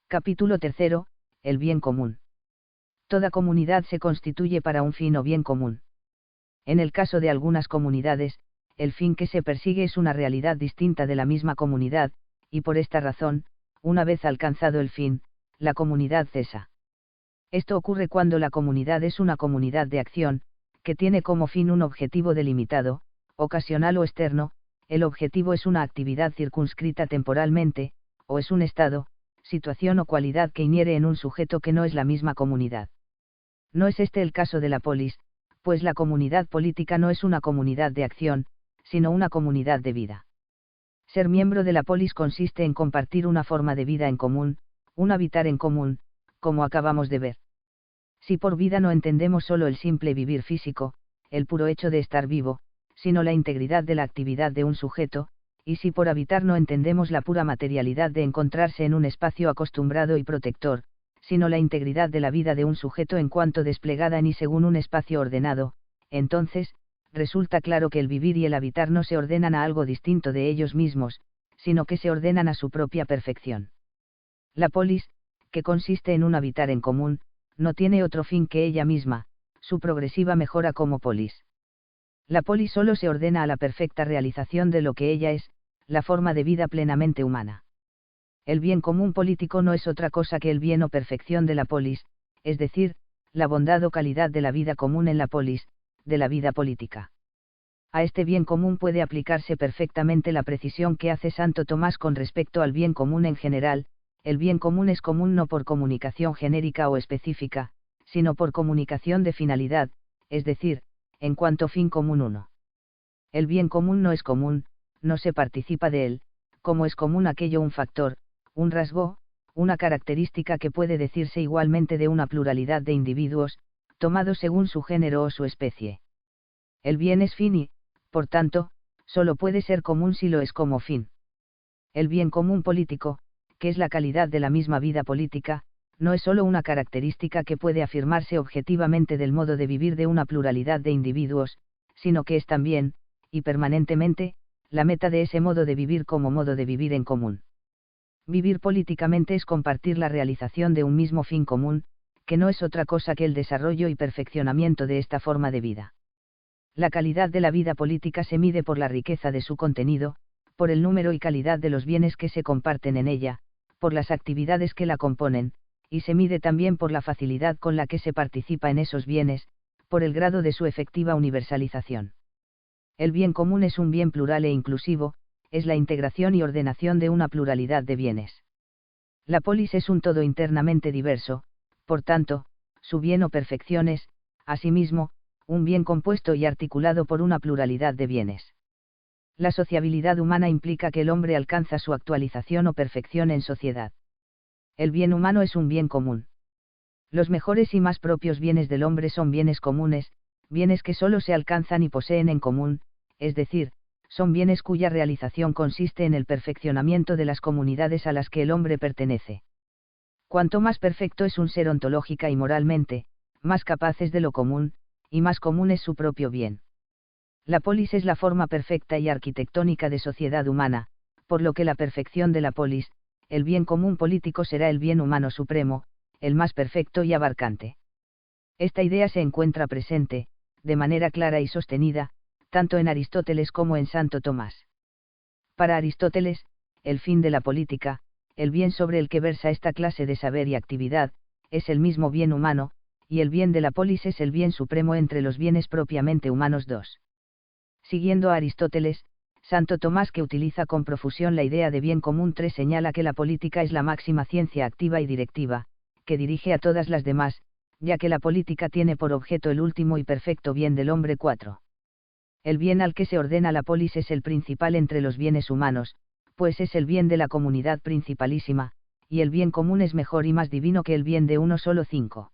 Capítulo 3. El bien común. Toda comunidad se constituye para un fin o bien común. En el caso de algunas comunidades, el fin que se persigue es una realidad distinta de la misma comunidad, y por esta razón, una vez alcanzado el fin, la comunidad cesa. Esto ocurre cuando la comunidad es una comunidad de acción, que tiene como fin un objetivo delimitado, ocasional o externo. El objetivo es una actividad circunscrita temporalmente, o es un estado, situación o cualidad que inhiere en un sujeto que no es la misma comunidad. No es este el caso de la polis, pues la comunidad política no es una comunidad de acción, sino una comunidad de vida. Ser miembro de la polis consiste en compartir una forma de vida en común, un habitar en común, como acabamos de ver. Si por vida no entendemos solo el simple vivir físico, el puro hecho de estar vivo, sino la integridad de la actividad de un sujeto, y si por habitar no entendemos la pura materialidad de encontrarse en un espacio acostumbrado y protector, sino la integridad de la vida de un sujeto en cuanto desplegada en y según un espacio ordenado, entonces, resulta claro que el vivir y el habitar no se ordenan a algo distinto de ellos mismos, sino que se ordenan a su propia perfección. La polis, que consiste en un habitar en común, no tiene otro fin que ella misma, su progresiva mejora como polis. La polis solo se ordena a la perfecta realización de lo que ella es, la forma de vida plenamente humana. El bien común político no es otra cosa que el bien o perfección de la polis, es decir, la bondad o calidad de la vida común en la polis, de la vida política. A este bien común puede aplicarse perfectamente la precisión que hace Santo Tomás con respecto al bien común en general. El bien común es común no por comunicación genérica o específica, sino por comunicación de finalidad, es decir, en cuanto fin común uno. El bien común no es común, no se participa de él, como es común aquello un factor, un rasgo, una característica que puede decirse igualmente de una pluralidad de individuos, tomados según su género o su especie. El bien es fin y, por tanto, solo puede ser común si lo es como fin. El bien común político, que es la calidad de la misma vida política, no es solo una característica que puede afirmarse objetivamente del modo de vivir de una pluralidad de individuos, sino que es también, y permanentemente, la meta de ese modo de vivir como modo de vivir en común. Vivir políticamente es compartir la realización de un mismo fin común, que no es otra cosa que el desarrollo y perfeccionamiento de esta forma de vida. La calidad de la vida política se mide por la riqueza de su contenido, por el número y calidad de los bienes que se comparten en ella, por las actividades que la componen, y se mide también por la facilidad con la que se participa en esos bienes, por el grado de su efectiva universalización. El bien común es un bien plural e inclusivo, es la integración y ordenación de una pluralidad de bienes. La polis es un todo internamente diverso, por tanto, su bien o perfección es, asimismo, un bien compuesto y articulado por una pluralidad de bienes. La sociabilidad humana implica que el hombre alcanza su actualización o perfección en sociedad. El bien humano es un bien común. Los mejores y más propios bienes del hombre son bienes comunes, bienes que solo se alcanzan y poseen en común, es decir, son bienes cuya realización consiste en el perfeccionamiento de las comunidades a las que el hombre pertenece. Cuanto más perfecto es un ser ontológica y moralmente, más capaz es de lo común, y más común es su propio bien. La polis es la forma perfecta y arquitectónica de sociedad humana, por lo que la perfección de la polis, el bien común político será el bien humano supremo, el más perfecto y abarcante. Esta idea se encuentra presente, de manera clara y sostenida, tanto en Aristóteles como en Santo Tomás. Para Aristóteles, el fin de la política, el bien sobre el que versa esta clase de saber y actividad, es el mismo bien humano, y el bien de la polis es el bien supremo entre los bienes propiamente humanos dos. Siguiendo a Aristóteles, Santo Tomás, que utiliza con profusión la idea de bien común 3, señala que la política es la máxima ciencia activa y directiva, que dirige a todas las demás, ya que la política tiene por objeto el último y perfecto bien del hombre. 4. El bien al que se ordena la polis es el principal entre los bienes humanos, pues es el bien de la comunidad principalísima, y el bien común es mejor y más divino que el bien de uno solo. 5.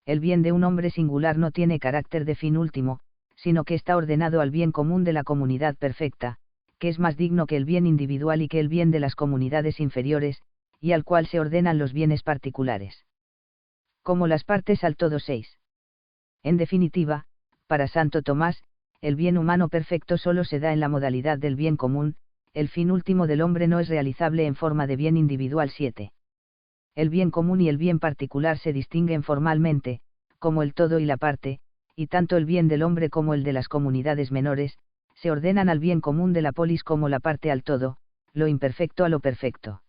El bien de un hombre singular no tiene carácter de fin último, sino que está ordenado al bien común de la comunidad perfecta, que es más digno que el bien individual y que el bien de las comunidades inferiores, y al cual se ordenan los bienes particulares. Como las partes al todo. 6. En definitiva, para Santo Tomás, el bien humano perfecto solo se da en la modalidad del bien común, el fin último del hombre no es realizable en forma de bien individual. 7. El bien común y el bien particular se distinguen formalmente, como el todo y la parte, y tanto el bien del hombre como el de las comunidades menores, se ordenan al bien común de la polis como la parte al todo, lo imperfecto a lo perfecto.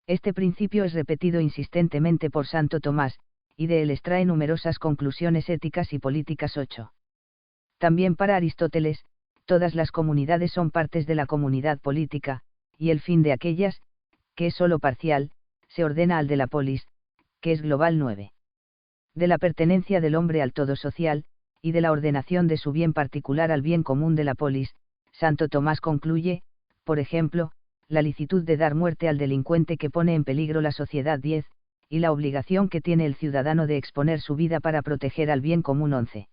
Este principio es repetido insistentemente por Santo Tomás, y de él extrae numerosas conclusiones éticas y políticas 8. También para Aristóteles, todas las comunidades son partes de la comunidad política, y el fin de aquellas, que es sólo parcial, se ordena al de la polis, que es global 9. De la pertenencia del hombre al todo social, y de la ordenación de su bien particular al bien común de la polis, Santo Tomás concluye, por ejemplo, la licitud de dar muerte al delincuente que pone en peligro la sociedad 10, y la obligación que tiene el ciudadano de exponer su vida para proteger al bien común 11.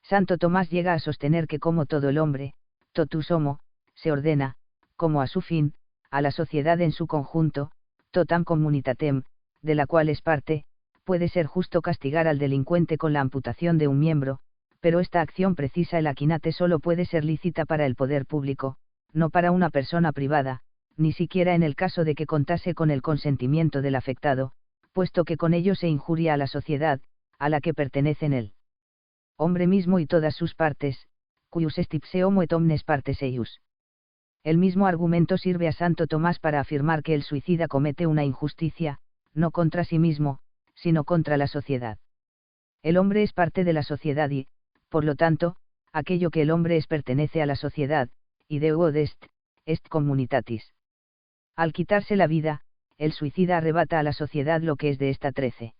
Santo Tomás llega a sostener que como todo el hombre, totus homo, se ordena, como a su fin, a la sociedad en su conjunto, totam communitatem, de la cual es parte, puede ser justo castigar al delincuente con la amputación de un miembro, pero esta acción precisa el aquinate solo puede ser lícita para el poder público, no para una persona privada, ni siquiera en el caso de que contase con el consentimiento del afectado, puesto que con ello se injuria a la sociedad, a la que pertenecen el hombre mismo y todas sus partes, cuius est ipse homo et omnes partes eius. El mismo argumento sirve a Santo Tomás para afirmar que el suicida comete una injusticia, no contra sí mismo, sino contra la sociedad. El hombre es parte de la sociedad y, por lo tanto, aquello que el hombre es pertenece a la sociedad, y Deus est communitatis. Al quitarse la vida, el suicida arrebata a la sociedad lo que es de esta 13.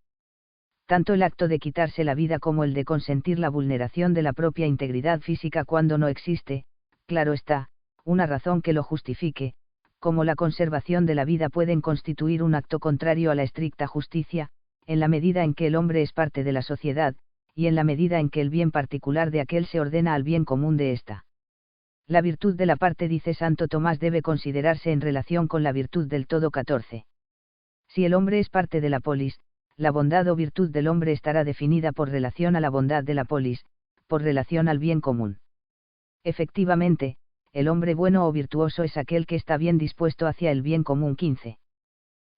Tanto el acto de quitarse la vida como el de consentir la vulneración de la propia integridad física cuando no existe, claro está, una razón que lo justifique, como la conservación de la vida pueden constituir un acto contrario a la estricta justicia, en la medida en que el hombre es parte de la sociedad, y en la medida en que el bien particular de aquel se ordena al bien común de ésta. La virtud de la parte, dice Santo Tomás, debe considerarse en relación con la virtud del todo 14. Si el hombre es parte de la polis, la bondad o virtud del hombre estará definida por relación a la bondad de la polis, por relación al bien común. Efectivamente, el hombre bueno o virtuoso es aquel que está bien dispuesto hacia el bien común 15.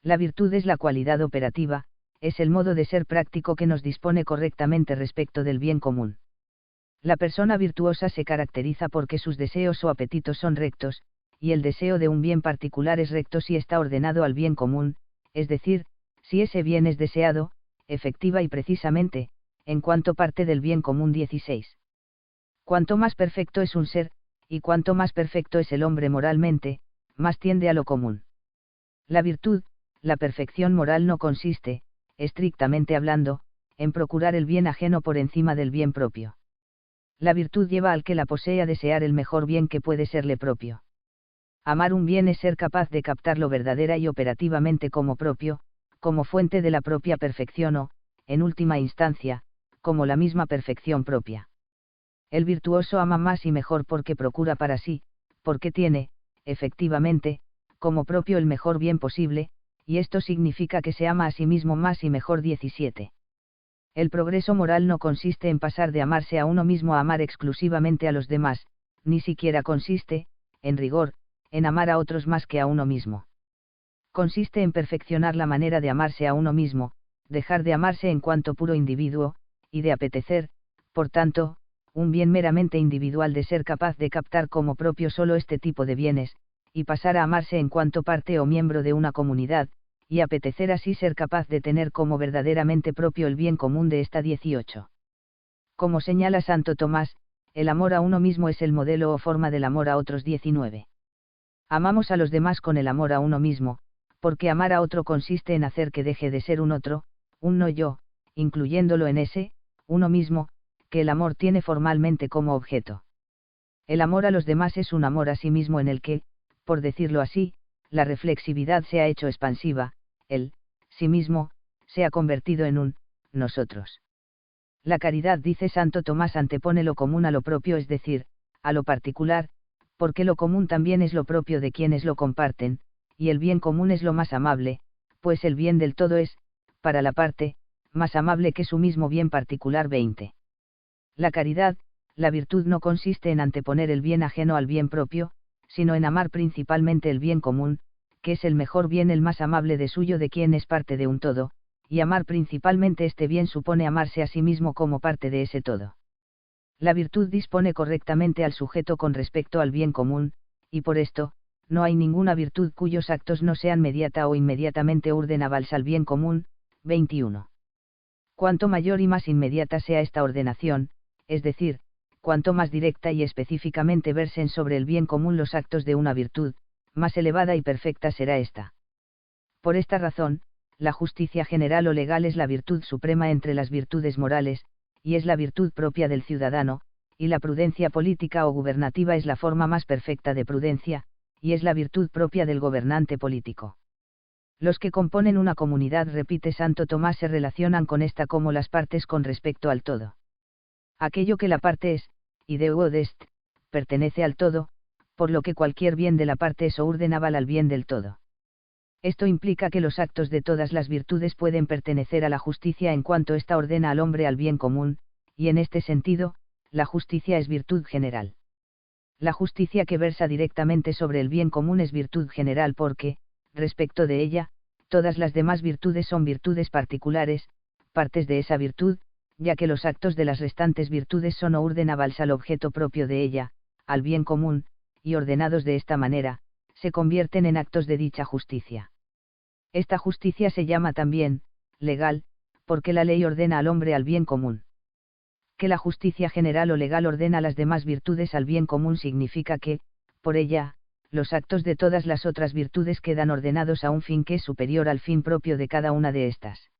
La virtud es la cualidad operativa, es el modo de ser práctico que nos dispone correctamente respecto del bien común. La persona virtuosa se caracteriza porque sus deseos o apetitos son rectos, y el deseo de un bien particular es recto si está ordenado al bien común, es decir, si ese bien es deseado, efectiva y precisamente, en cuanto parte del bien común 16. Cuanto más perfecto es un ser, y cuanto más perfecto es el hombre moralmente, más tiende a lo común. La virtud, la perfección moral no consiste, estrictamente hablando, en procurar el bien ajeno por encima del bien propio. La virtud lleva al que la posee a desear el mejor bien que puede serle propio. Amar un bien es ser capaz de captarlo verdadera y operativamente como propio, como fuente de la propia perfección o, en última instancia, como la misma perfección propia. El virtuoso ama más y mejor porque procura para sí, porque tiene, efectivamente, como propio el mejor bien posible, y esto significa que se ama a sí mismo más y mejor 17. El progreso moral no consiste en pasar de amarse a uno mismo a amar exclusivamente a los demás, ni siquiera consiste, en rigor, en amar a otros más que a uno mismo. Consiste en perfeccionar la manera de amarse a uno mismo, dejar de amarse en cuanto puro individuo, y de apetecer, por tanto, un bien meramente individual de ser capaz de captar como propio solo este tipo de bienes, y pasar a amarse en cuanto parte o miembro de una comunidad, y apetecer así ser capaz de tener como verdaderamente propio el bien común de esta 18. Como señala Santo Tomás, el amor a uno mismo es el modelo o forma del amor a otros 19. Amamos a los demás con el amor a uno mismo, porque amar a otro consiste en hacer que deje de ser un otro, un no yo, incluyéndolo en ese, uno mismo, que el amor tiene formalmente como objeto. El amor a los demás es un amor a sí mismo en el que, por decirlo así, la reflexividad se ha hecho expansiva, el sí mismo se ha convertido en un nosotros. La caridad, dice Santo Tomás, antepone lo común a lo propio, es decir, a lo particular, porque lo común también es lo propio de quienes lo comparten, y el bien común es lo más amable, pues el bien del todo es, para la parte, más amable que su mismo bien particular 20. La caridad, la virtud no consiste en anteponer el bien ajeno al bien propio, sino en amar principalmente el bien común, que es el mejor bien, el más amable de suyo, de quien es parte de un todo, y amar principalmente este bien supone amarse a sí mismo como parte de ese todo. La virtud dispone correctamente al sujeto con respecto al bien común, y por esto, no hay ninguna virtud cuyos actos no sean mediata o inmediatamente ordenables al bien común. 21. Cuanto mayor y más inmediata sea esta ordenación, es decir, cuanto más directa y específicamente versen sobre el bien común los actos de una virtud, más elevada y perfecta será ésta. Por esta razón, la justicia general o legal es la virtud suprema entre las virtudes morales, y es la virtud propia del ciudadano, y la prudencia política o gubernativa es la forma más perfecta de prudencia, y es la virtud propia del gobernante político. Los que componen una comunidad, repite Santo Tomás, se relacionan con esta como las partes con respecto al todo. Aquello que la parte es, y de est, pertenece al todo, por lo que cualquier bien de la parte es ordenable al bien del todo. Esto implica que los actos de todas las virtudes pueden pertenecer a la justicia en cuanto ésta ordena al hombre al bien común, y en este sentido, la justicia es virtud general. La justicia que versa directamente sobre el bien común es virtud general porque, respecto de ella, todas las demás virtudes son virtudes particulares, partes de esa virtud, ya que los actos de las restantes virtudes son ordenables al objeto propio de ella, al bien común, y ordenados de esta manera, se convierten en actos de dicha justicia. Esta justicia se llama también, legal, porque la ley ordena al hombre al bien común. Que la justicia general o legal ordena las demás virtudes al bien común significa que, por ella, los actos de todas las otras virtudes quedan ordenados a un fin que es superior al fin propio de cada una de estas.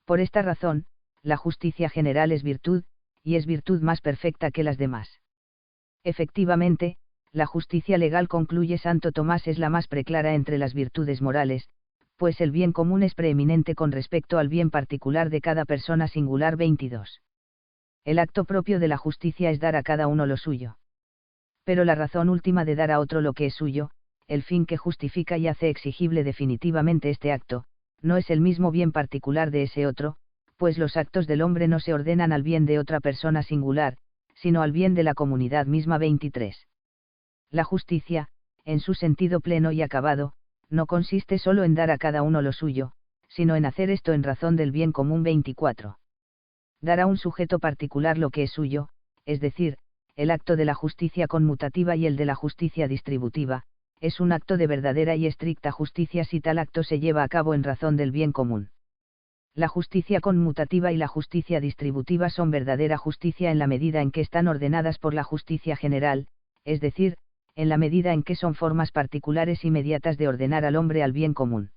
Por esta razón, la justicia general es virtud, y es virtud más perfecta que las demás. Efectivamente, la justicia legal, concluye Santo Tomás, es la más preclara entre las virtudes morales, pues el bien común es preeminente con respecto al bien particular de cada persona singular. 22. El acto propio de la justicia es dar a cada uno lo suyo. Pero la razón última de dar a otro lo que es suyo, el fin que justifica y hace exigible definitivamente este acto, no es el mismo bien particular de ese otro, pues los actos del hombre no se ordenan al bien de otra persona singular, sino al bien de la comunidad misma. 23. La justicia, en su sentido pleno y acabado, no consiste solo en dar a cada uno lo suyo, sino en hacer esto en razón del bien común. 24. Dar a un sujeto particular lo que es suyo, es decir, el acto de la justicia conmutativa y el de la justicia distributiva, es un acto de verdadera y estricta justicia si tal acto se lleva a cabo en razón del bien común. La justicia conmutativa y la justicia distributiva son verdadera justicia en la medida en que están ordenadas por la justicia general, es decir, en la medida en que son formas particulares inmediatas de ordenar al hombre al bien común.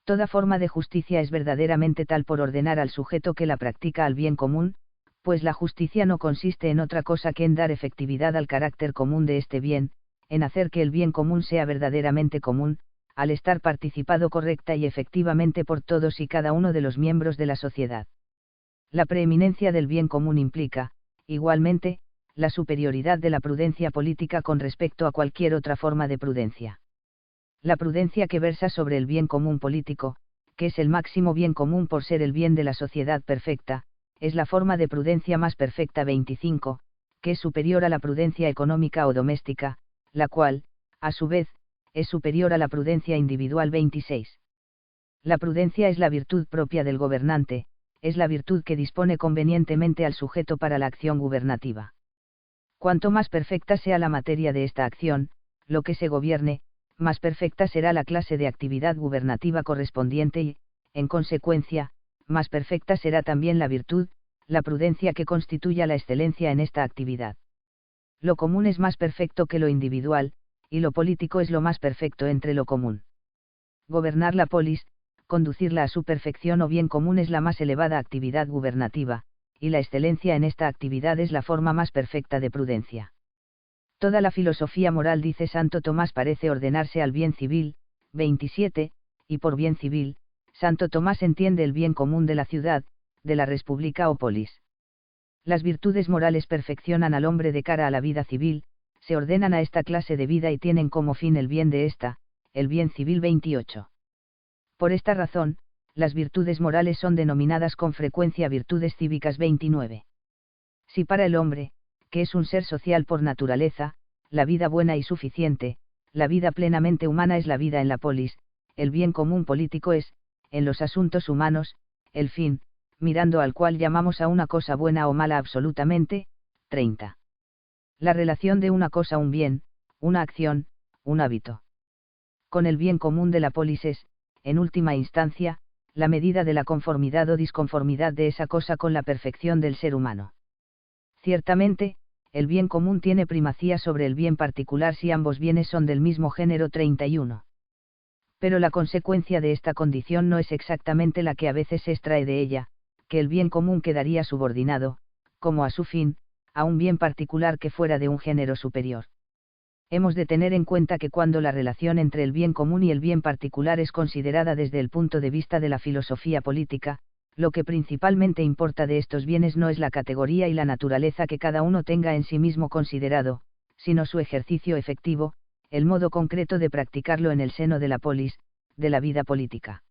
Toda forma de justicia es verdaderamente tal por ordenar al sujeto que la practica al bien común, pues la justicia no consiste en otra cosa que en dar efectividad al carácter común de este bien, en hacer que el bien común sea verdaderamente común, al estar participado correcta y efectivamente por todos y cada uno de los miembros de la sociedad. La preeminencia del bien común implica, igualmente, la superioridad de la prudencia política con respecto a cualquier otra forma de prudencia. La prudencia que versa sobre el bien común político, que es el máximo bien común por ser el bien de la sociedad perfecta, es la forma de prudencia más perfecta. 25, que es superior a la prudencia económica o doméstica, la cual, a su vez, es superior a la prudencia individual. 26. La prudencia es la virtud propia del gobernante, es la virtud que dispone convenientemente al sujeto para la acción gubernativa. Cuanto más perfecta sea la materia de esta acción, lo que se gobierne, más perfecta será la clase de actividad gubernativa correspondiente y, en consecuencia, más perfecta será también la virtud, la prudencia que constituya la excelencia en esta actividad. Lo común es más perfecto que lo individual, y lo político es lo más perfecto entre lo común. Gobernar la polis, conducirla a su perfección o bien común es la más elevada actividad gubernativa, y la excelencia en esta actividad es la forma más perfecta de prudencia. Toda la filosofía moral, dice Santo Tomás, parece ordenarse al bien civil. 27, y por bien civil, Santo Tomás entiende el bien común de la ciudad, de la república o polis. Las virtudes morales perfeccionan al hombre de cara a la vida civil, se ordenan a esta clase de vida y tienen como fin el bien de esta, el bien civil. 28. Por esta razón, las virtudes morales son denominadas con frecuencia virtudes cívicas. 29. Si para el hombre, que es un ser social por naturaleza, la vida buena y suficiente, la vida plenamente humana es la vida en la polis, el bien común político es, en los asuntos humanos, el fin, mirando al cual llamamos a una cosa buena o mala absolutamente. 30. La relación de una cosa un bien, una acción, un hábito. Con el bien común de la polis es, en última instancia, la medida de la conformidad o disconformidad de esa cosa con la perfección del ser humano. Ciertamente, el bien común tiene primacía sobre el bien particular si ambos bienes son del mismo género. 31. Pero la consecuencia de esta condición no es exactamente la que a veces se extrae de ella, que el bien común quedaría subordinado, como a su fin, a un bien particular que fuera de un género superior. Hemos de tener en cuenta que cuando la relación entre el bien común y el bien particular es considerada desde el punto de vista de la filosofía política, lo que principalmente importa de estos bienes no es la categoría y la naturaleza que cada uno tenga en sí mismo considerado, sino su ejercicio efectivo, el modo concreto de practicarlo en el seno de la polis, de la vida política.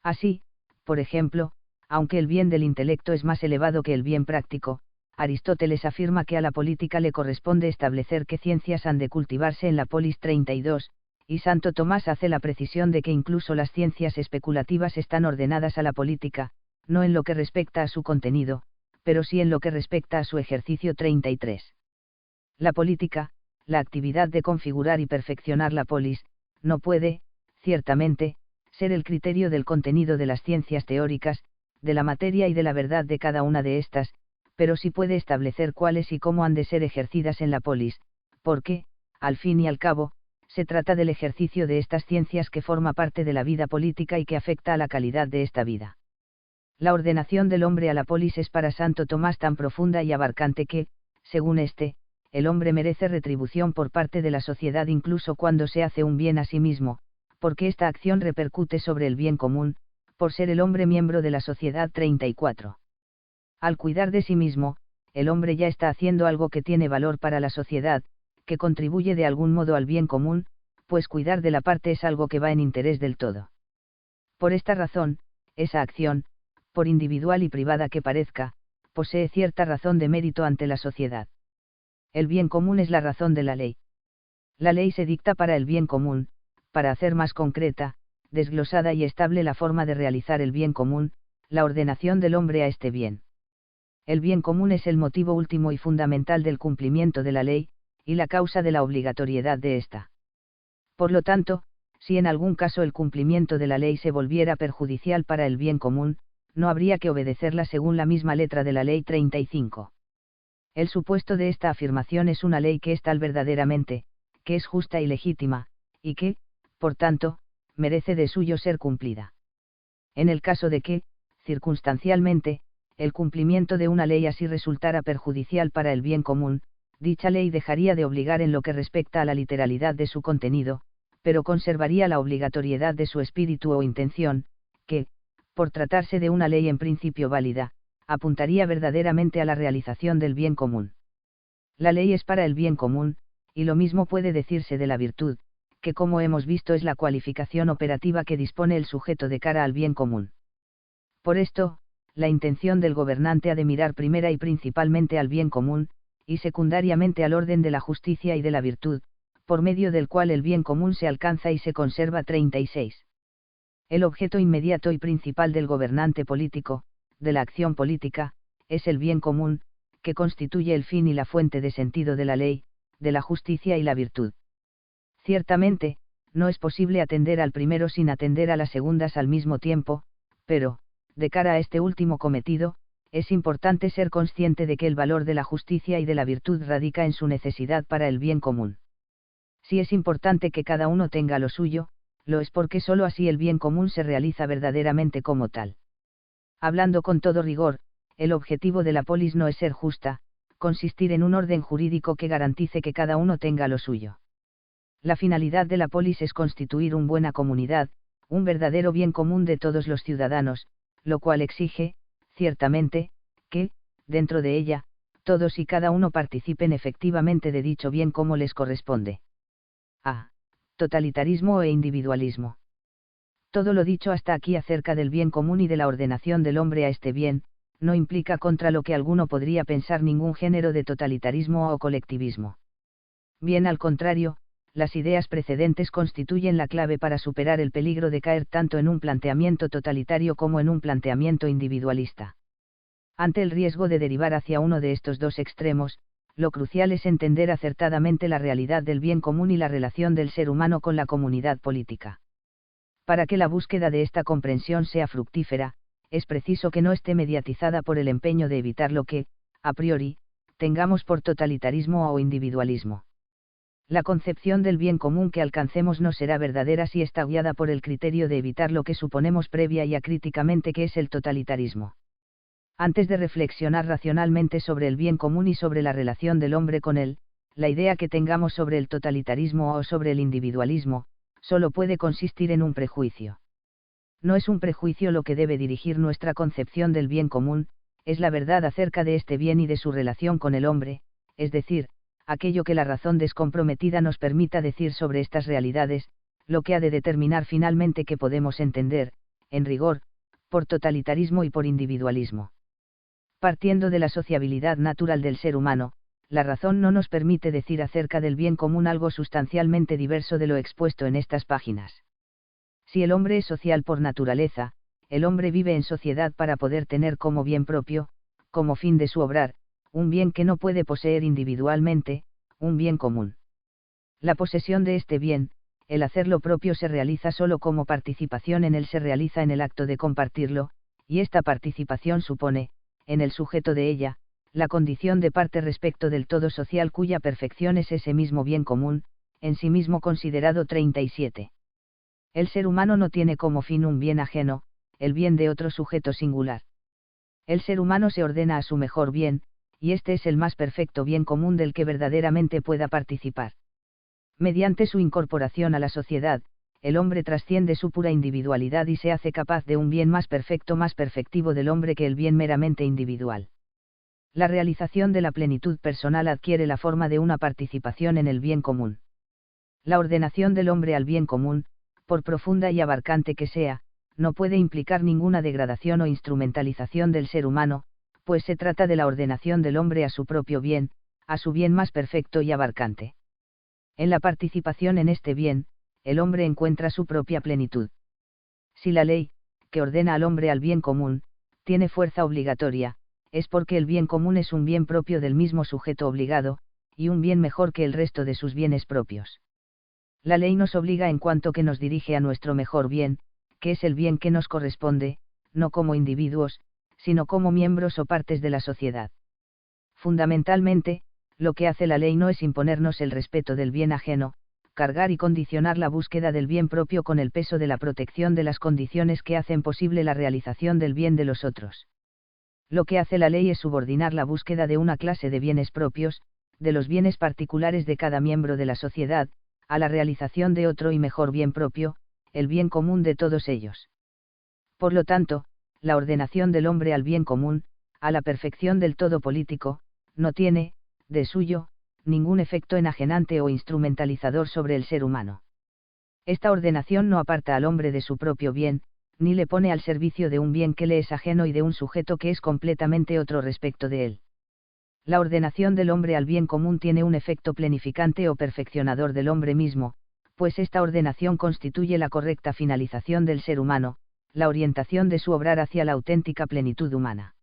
Así, por ejemplo, aunque el bien del intelecto es más elevado que el bien práctico, Aristóteles afirma que a la política le corresponde establecer qué ciencias han de cultivarse en la polis. 32, y Santo Tomás hace la precisión de que incluso las ciencias especulativas están ordenadas a la política, no en lo que respecta a su contenido, pero sí en lo que respecta a su ejercicio. 33. La política, la actividad de configurar y perfeccionar la polis, no puede, ciertamente, ser el criterio del contenido de las ciencias teóricas, de la materia y de la verdad de cada una de estas, pero sí puede establecer cuáles y cómo han de ser ejercidas en la polis, porque, al fin y al cabo, se trata del ejercicio de estas ciencias que forma parte de la vida política y que afecta a la calidad de esta vida. La ordenación del hombre a la polis es para Santo Tomás tan profunda y abarcante que, según éste, el hombre merece retribución por parte de la sociedad incluso cuando se hace un bien a sí mismo, porque esta acción repercute sobre el bien común, por ser el hombre miembro de la sociedad. 34. Al cuidar de sí mismo, el hombre ya está haciendo algo que tiene valor para la sociedad, que contribuye de algún modo al bien común, pues cuidar de la parte es algo que va en interés del todo. Por esta razón, esa acción, por individual y privada que parezca, posee cierta razón de mérito ante la sociedad. El bien común es la razón de la ley. La ley se dicta para el bien común, para hacer más concreta, desglosada y estable la forma de realizar el bien común, la ordenación del hombre a este bien. El bien común es el motivo último y fundamental del cumplimiento de la ley, y la causa de la obligatoriedad de ésta. Por lo tanto, si en algún caso el cumplimiento de la ley se volviera perjudicial para el bien común, no habría que obedecerla según la misma letra de la ley. 35. El supuesto de esta afirmación es una ley que es tal verdaderamente, que es justa y legítima, y que, por tanto, merece de suyo ser cumplida. En el caso de que, circunstancialmente, el cumplimiento de una ley así resultara perjudicial para el bien común, dicha ley dejaría de obligar en lo que respecta a la literalidad de su contenido, pero conservaría la obligatoriedad de su espíritu o intención, que, por tratarse de una ley en principio válida, apuntaría verdaderamente a la realización del bien común. La ley es para el bien común, y lo mismo puede decirse de la virtud, que como hemos visto es la cualificación operativa que dispone el sujeto de cara al bien común. Por esto, la intención del gobernante ha de mirar primera y principalmente al bien común, y secundariamente al orden de la justicia y de la virtud, por medio del cual el bien común se alcanza y se conserva. 36. El objeto inmediato y principal del gobernante político, de la acción política, es el bien común, que constituye el fin y la fuente de sentido de la ley, de la justicia y la virtud. Ciertamente, no es posible atender al primero sin atender a las segundas al mismo tiempo, pero, de cara a este último cometido, es importante ser consciente de que el valor de la justicia y de la virtud radica en su necesidad para el bien común. Si es importante que cada uno tenga lo suyo, lo es porque sólo así el bien común se realiza verdaderamente como tal. Hablando con todo rigor, el objetivo de la polis no es ser justa, consistir en un orden jurídico que garantice que cada uno tenga lo suyo. La finalidad de la polis es constituir una buena comunidad, un verdadero bien común de todos los ciudadanos, lo cual exige, ciertamente, que, dentro de ella, todos y cada uno participen efectivamente de dicho bien como les corresponde. A. Totalitarismo e individualismo. Todo lo dicho hasta aquí acerca del bien común y de la ordenación del hombre a este bien, no implica contra lo que alguno podría pensar ningún género de totalitarismo o colectivismo. Bien al contrario, las ideas precedentes constituyen la clave para superar el peligro de caer tanto en un planteamiento totalitario como en un planteamiento individualista. Ante el riesgo de derivar hacia uno de estos dos extremos, lo crucial es entender acertadamente la realidad del bien común y la relación del ser humano con la comunidad política. Para que la búsqueda de esta comprensión sea fructífera, es preciso que no esté mediatizada por el empeño de evitar lo que, a priori, tengamos por totalitarismo o individualismo. La concepción del bien común que alcancemos no será verdadera si está guiada por el criterio de evitar lo que suponemos previa y acríticamente que es el totalitarismo. Antes de reflexionar racionalmente sobre el bien común y sobre la relación del hombre con él, la idea que tengamos sobre el totalitarismo o sobre el individualismo, solo puede consistir en un prejuicio. No es un prejuicio lo que debe dirigir nuestra concepción del bien común, es la verdad acerca de este bien y de su relación con el hombre, es decir, aquello que la razón descomprometida nos permita decir sobre estas realidades, lo que ha de determinar finalmente qué podemos entender, en rigor, por totalitarismo y por individualismo. Partiendo de la sociabilidad natural del ser humano, la razón no nos permite decir acerca del bien común algo sustancialmente diverso de lo expuesto en estas páginas. Si el hombre es social por naturaleza, el hombre vive en sociedad para poder tener como bien propio, como fin de su obrar, un bien que no puede poseer individualmente, un bien común. La posesión de este bien, el hacerlo propio se realiza solo como participación en él se realiza en el acto de compartirlo, y esta participación supone, en el sujeto de ella, la condición de parte respecto del todo social cuya perfección es ese mismo bien común, en sí mismo considerado 37. El ser humano no tiene como fin un bien ajeno, el bien de otro sujeto singular. El ser humano se ordena a su mejor bien, y este es el más perfecto bien común del que verdaderamente pueda participar. Mediante su incorporación a la sociedad, el hombre trasciende su pura individualidad y se hace capaz de un bien más perfecto, más perfectivo del hombre que el bien meramente individual. La realización de la plenitud personal adquiere la forma de una participación en el bien común. La ordenación del hombre al bien común, por profunda y abarcante que sea, no puede implicar ninguna degradación o instrumentalización del ser humano, pues se trata de la ordenación del hombre a su propio bien, a su bien más perfecto y abarcante. En la participación en este bien, el hombre encuentra su propia plenitud. Si la ley, que ordena al hombre al bien común, tiene fuerza obligatoria, es porque el bien común es un bien propio del mismo sujeto obligado, y un bien mejor que el resto de sus bienes propios. La ley nos obliga en cuanto que nos dirige a nuestro mejor bien, que es el bien que nos corresponde, no como individuos, sino como miembros o partes de la sociedad. Fundamentalmente, lo que hace la ley no es imponernos el respeto del bien ajeno, cargar y condicionar la búsqueda del bien propio con el peso de la protección de las condiciones que hacen posible la realización del bien de los otros. Lo que hace la ley es subordinar la búsqueda de una clase de bienes propios, de los bienes particulares de cada miembro de la sociedad, a la realización de otro y mejor bien propio, el bien común de todos ellos. Por lo tanto, la ordenación del hombre al bien común, a la perfección del todo político, no tiene, de suyo, ningún efecto enajenante o instrumentalizador sobre el ser humano. Esta ordenación no aparta al hombre de su propio bien, ni le pone al servicio de un bien que le es ajeno y de un sujeto que es completamente otro respecto de él. La ordenación del hombre al bien común tiene un efecto plenificante o perfeccionador del hombre mismo, pues esta ordenación constituye la correcta finalización del ser humano, la orientación de su obrar hacia la auténtica plenitud humana.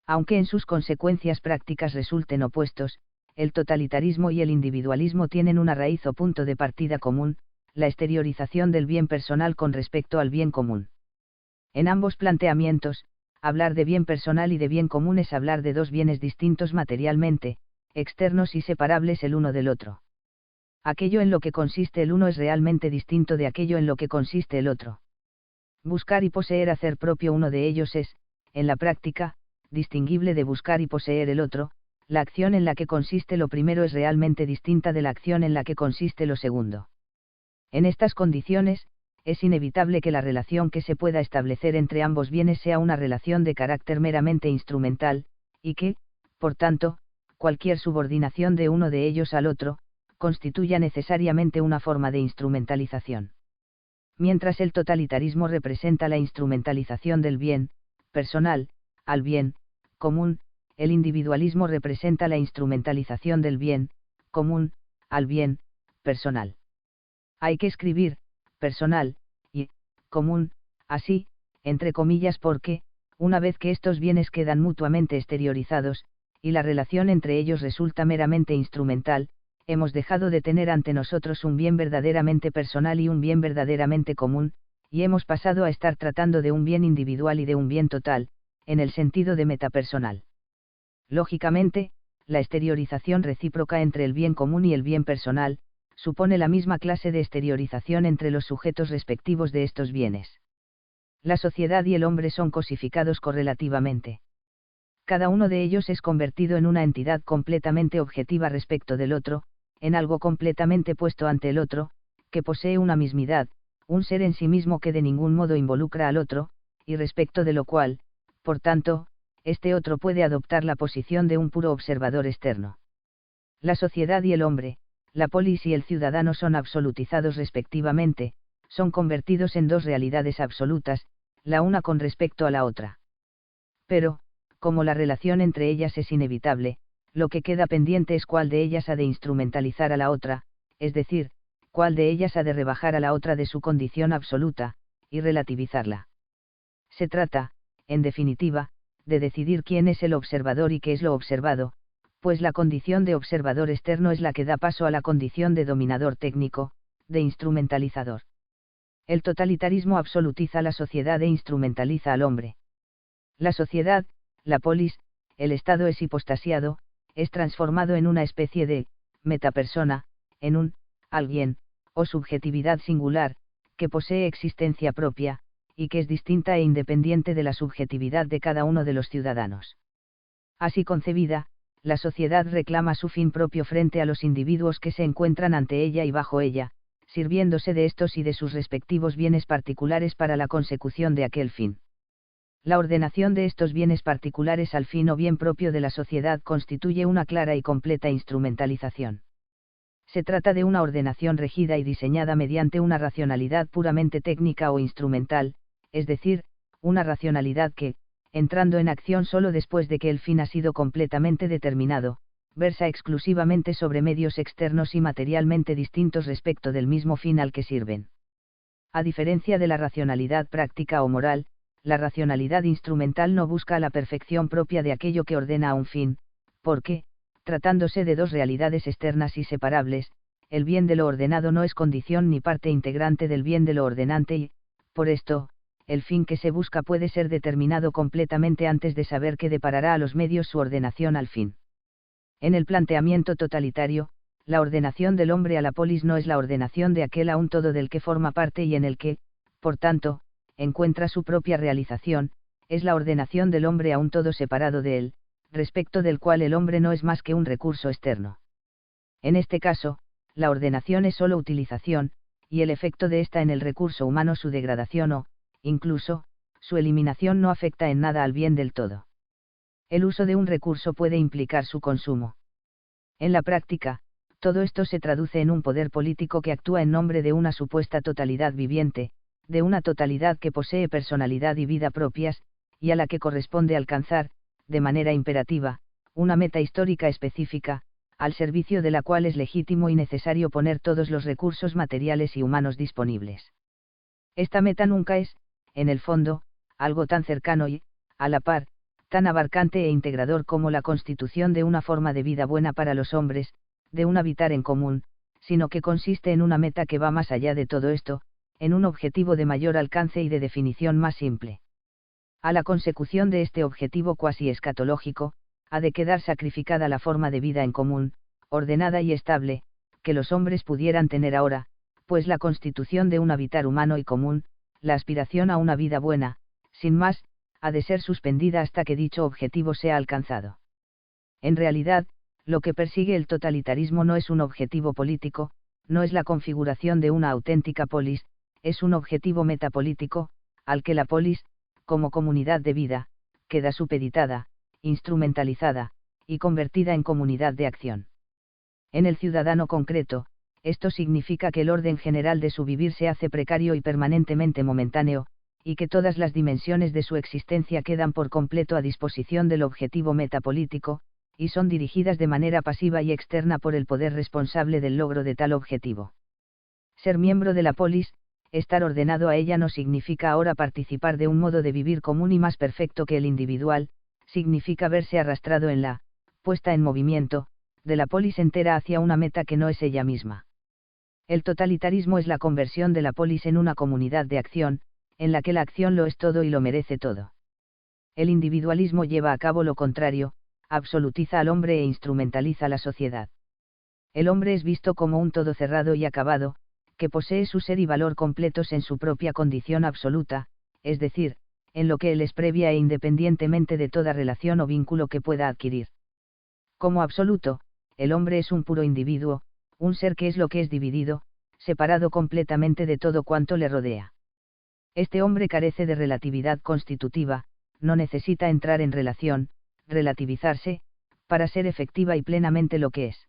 Aunque en sus consecuencias prácticas resulten opuestos, el totalitarismo y el individualismo tienen una raíz o punto de partida común, la exteriorización del bien personal con respecto al bien común. En ambos planteamientos, hablar de bien personal y de bien común es hablar de dos bienes distintos materialmente, externos y separables el uno del otro. Aquello en lo que consiste el uno es realmente distinto de aquello en lo que consiste el otro. Buscar y poseer hacer propio uno de ellos es, en la práctica, distinguible de buscar y poseer el otro, la acción en la que consiste lo primero es realmente distinta de la acción en la que consiste lo segundo. En estas condiciones, es inevitable que la relación que se pueda establecer entre ambos bienes sea una relación de carácter meramente instrumental, y que, por tanto, cualquier subordinación de uno de ellos al otro, constituya necesariamente una forma de instrumentalización. Mientras el totalitarismo representa la instrumentalización del bien personal al bien común, el individualismo representa la instrumentalización del bien común al bien personal. Hay que escribir, personal, y, común, así, entre comillas porque, una vez que estos bienes quedan mutuamente exteriorizados, y la relación entre ellos resulta meramente instrumental, hemos dejado de tener ante nosotros un bien verdaderamente personal y un bien verdaderamente común, y hemos pasado a estar tratando de un bien individual y de un bien total, en el sentido de metapersonal. Lógicamente, la exteriorización recíproca entre el bien común y el bien personal, supone la misma clase de exteriorización entre los sujetos respectivos de estos bienes. La sociedad y el hombre son cosificados correlativamente. Cada uno de ellos es convertido en una entidad completamente objetiva respecto del otro, en algo completamente puesto ante el otro, que posee una mismidad, un ser en sí mismo que de ningún modo involucra al otro, y respecto de lo cual, por tanto, este otro puede adoptar la posición de un puro observador externo. La sociedad y el hombre, la polis y el ciudadano son absolutizados respectivamente, son convertidos en dos realidades absolutas, la una con respecto a la otra. Pero, como la relación entre ellas es inevitable, lo que queda pendiente es cuál de ellas ha de instrumentalizar a la otra, es decir, cuál de ellas ha de rebajar a la otra de su condición absoluta, y relativizarla. Se trata, en definitiva, de decidir quién es el observador y qué es lo observado, pues la condición de observador externo es la que da paso a la condición de dominador técnico, de instrumentalizador. El totalitarismo absolutiza la sociedad e instrumentaliza al hombre. La sociedad, la polis, el Estado es hipostasiado, es transformado en una especie de metapersona, en un alguien, o subjetividad singular, que posee existencia propia, y que es distinta e independiente de la subjetividad de cada uno de los ciudadanos. Así concebida, la sociedad reclama su fin propio frente a los individuos que se encuentran ante ella y bajo ella, sirviéndose de estos y de sus respectivos bienes particulares para la consecución de aquel fin. La ordenación de estos bienes particulares al fin o bien propio de la sociedad constituye una clara y completa instrumentalización. Se trata de una ordenación regida y diseñada mediante una racionalidad puramente técnica o instrumental, es decir, una racionalidad que, entrando en acción solo después de que el fin ha sido completamente determinado, versa exclusivamente sobre medios externos y materialmente distintos respecto del mismo fin al que sirven. A diferencia de la racionalidad práctica o moral, la racionalidad instrumental no busca la perfección propia de aquello que ordena a un fin, porque, tratándose de dos realidades externas y separables, el bien de lo ordenado no es condición ni parte integrante del bien de lo ordenante y, por esto, el fin que se busca puede ser determinado completamente antes de saber qué deparará a los medios su ordenación al fin. En el planteamiento totalitario, la ordenación del hombre a la polis no es la ordenación de aquel a un todo del que forma parte y en el que, por tanto, encuentra su propia realización, es la ordenación del hombre a un todo separado de él, respecto del cual el hombre no es más que un recurso externo. En este caso, la ordenación es sólo utilización, y el efecto de esta en el recurso humano su degradación o, incluso, su eliminación no afecta en nada al bien del todo. El uso de un recurso puede implicar su consumo. En la práctica, todo esto se traduce en un poder político que actúa en nombre de una supuesta totalidad viviente, de una totalidad que posee personalidad y vida propias, y a la que corresponde alcanzar, de manera imperativa, una meta histórica específica, al servicio de la cual es legítimo y necesario poner todos los recursos materiales y humanos disponibles. Esta meta nunca es, en el fondo, algo tan cercano y, a la par, tan abarcante e integrador como la constitución de una forma de vida buena para los hombres, de un habitar en común, sino que consiste en una meta que va más allá de todo esto, en un objetivo de mayor alcance y de definición más simple. A la consecución de este objetivo cuasi escatológico, ha de quedar sacrificada la forma de vida en común, ordenada y estable, que los hombres pudieran tener ahora, pues la constitución de un habitar humano y común, la aspiración a una vida buena, sin más, ha de ser suspendida hasta que dicho objetivo sea alcanzado. En realidad, lo que persigue el totalitarismo no es un objetivo político, no es la configuración de una auténtica polis, es un objetivo metapolítico, al que la polis, como comunidad de vida, queda supeditada, instrumentalizada, y convertida en comunidad de acción. En el ciudadano concreto, esto significa que el orden general de su vivir se hace precario y permanentemente momentáneo, y que todas las dimensiones de su existencia quedan por completo a disposición del objetivo metapolítico, y son dirigidas de manera pasiva y externa por el poder responsable del logro de tal objetivo. Ser miembro de la polis, estar ordenado a ella no significa ahora participar de un modo de vivir común y más perfecto que el individual, significa verse arrastrado en la puesta en movimiento de la polis entera hacia una meta que no es ella misma. El totalitarismo es la conversión de la polis en una comunidad de acción, en la que la acción lo es todo y lo merece todo. El individualismo lleva a cabo lo contrario, absolutiza al hombre e instrumentaliza la sociedad. El hombre es visto como un todo cerrado y acabado, que posee su ser y valor completos en su propia condición absoluta, es decir, en lo que él es previa e independientemente de toda relación o vínculo que pueda adquirir. Como absoluto, el hombre es un puro individuo, un ser que es lo que es dividido, separado completamente de todo cuanto le rodea. Este hombre carece de relatividad constitutiva, no necesita entrar en relación, relativizarse, para ser efectiva y plenamente lo que es.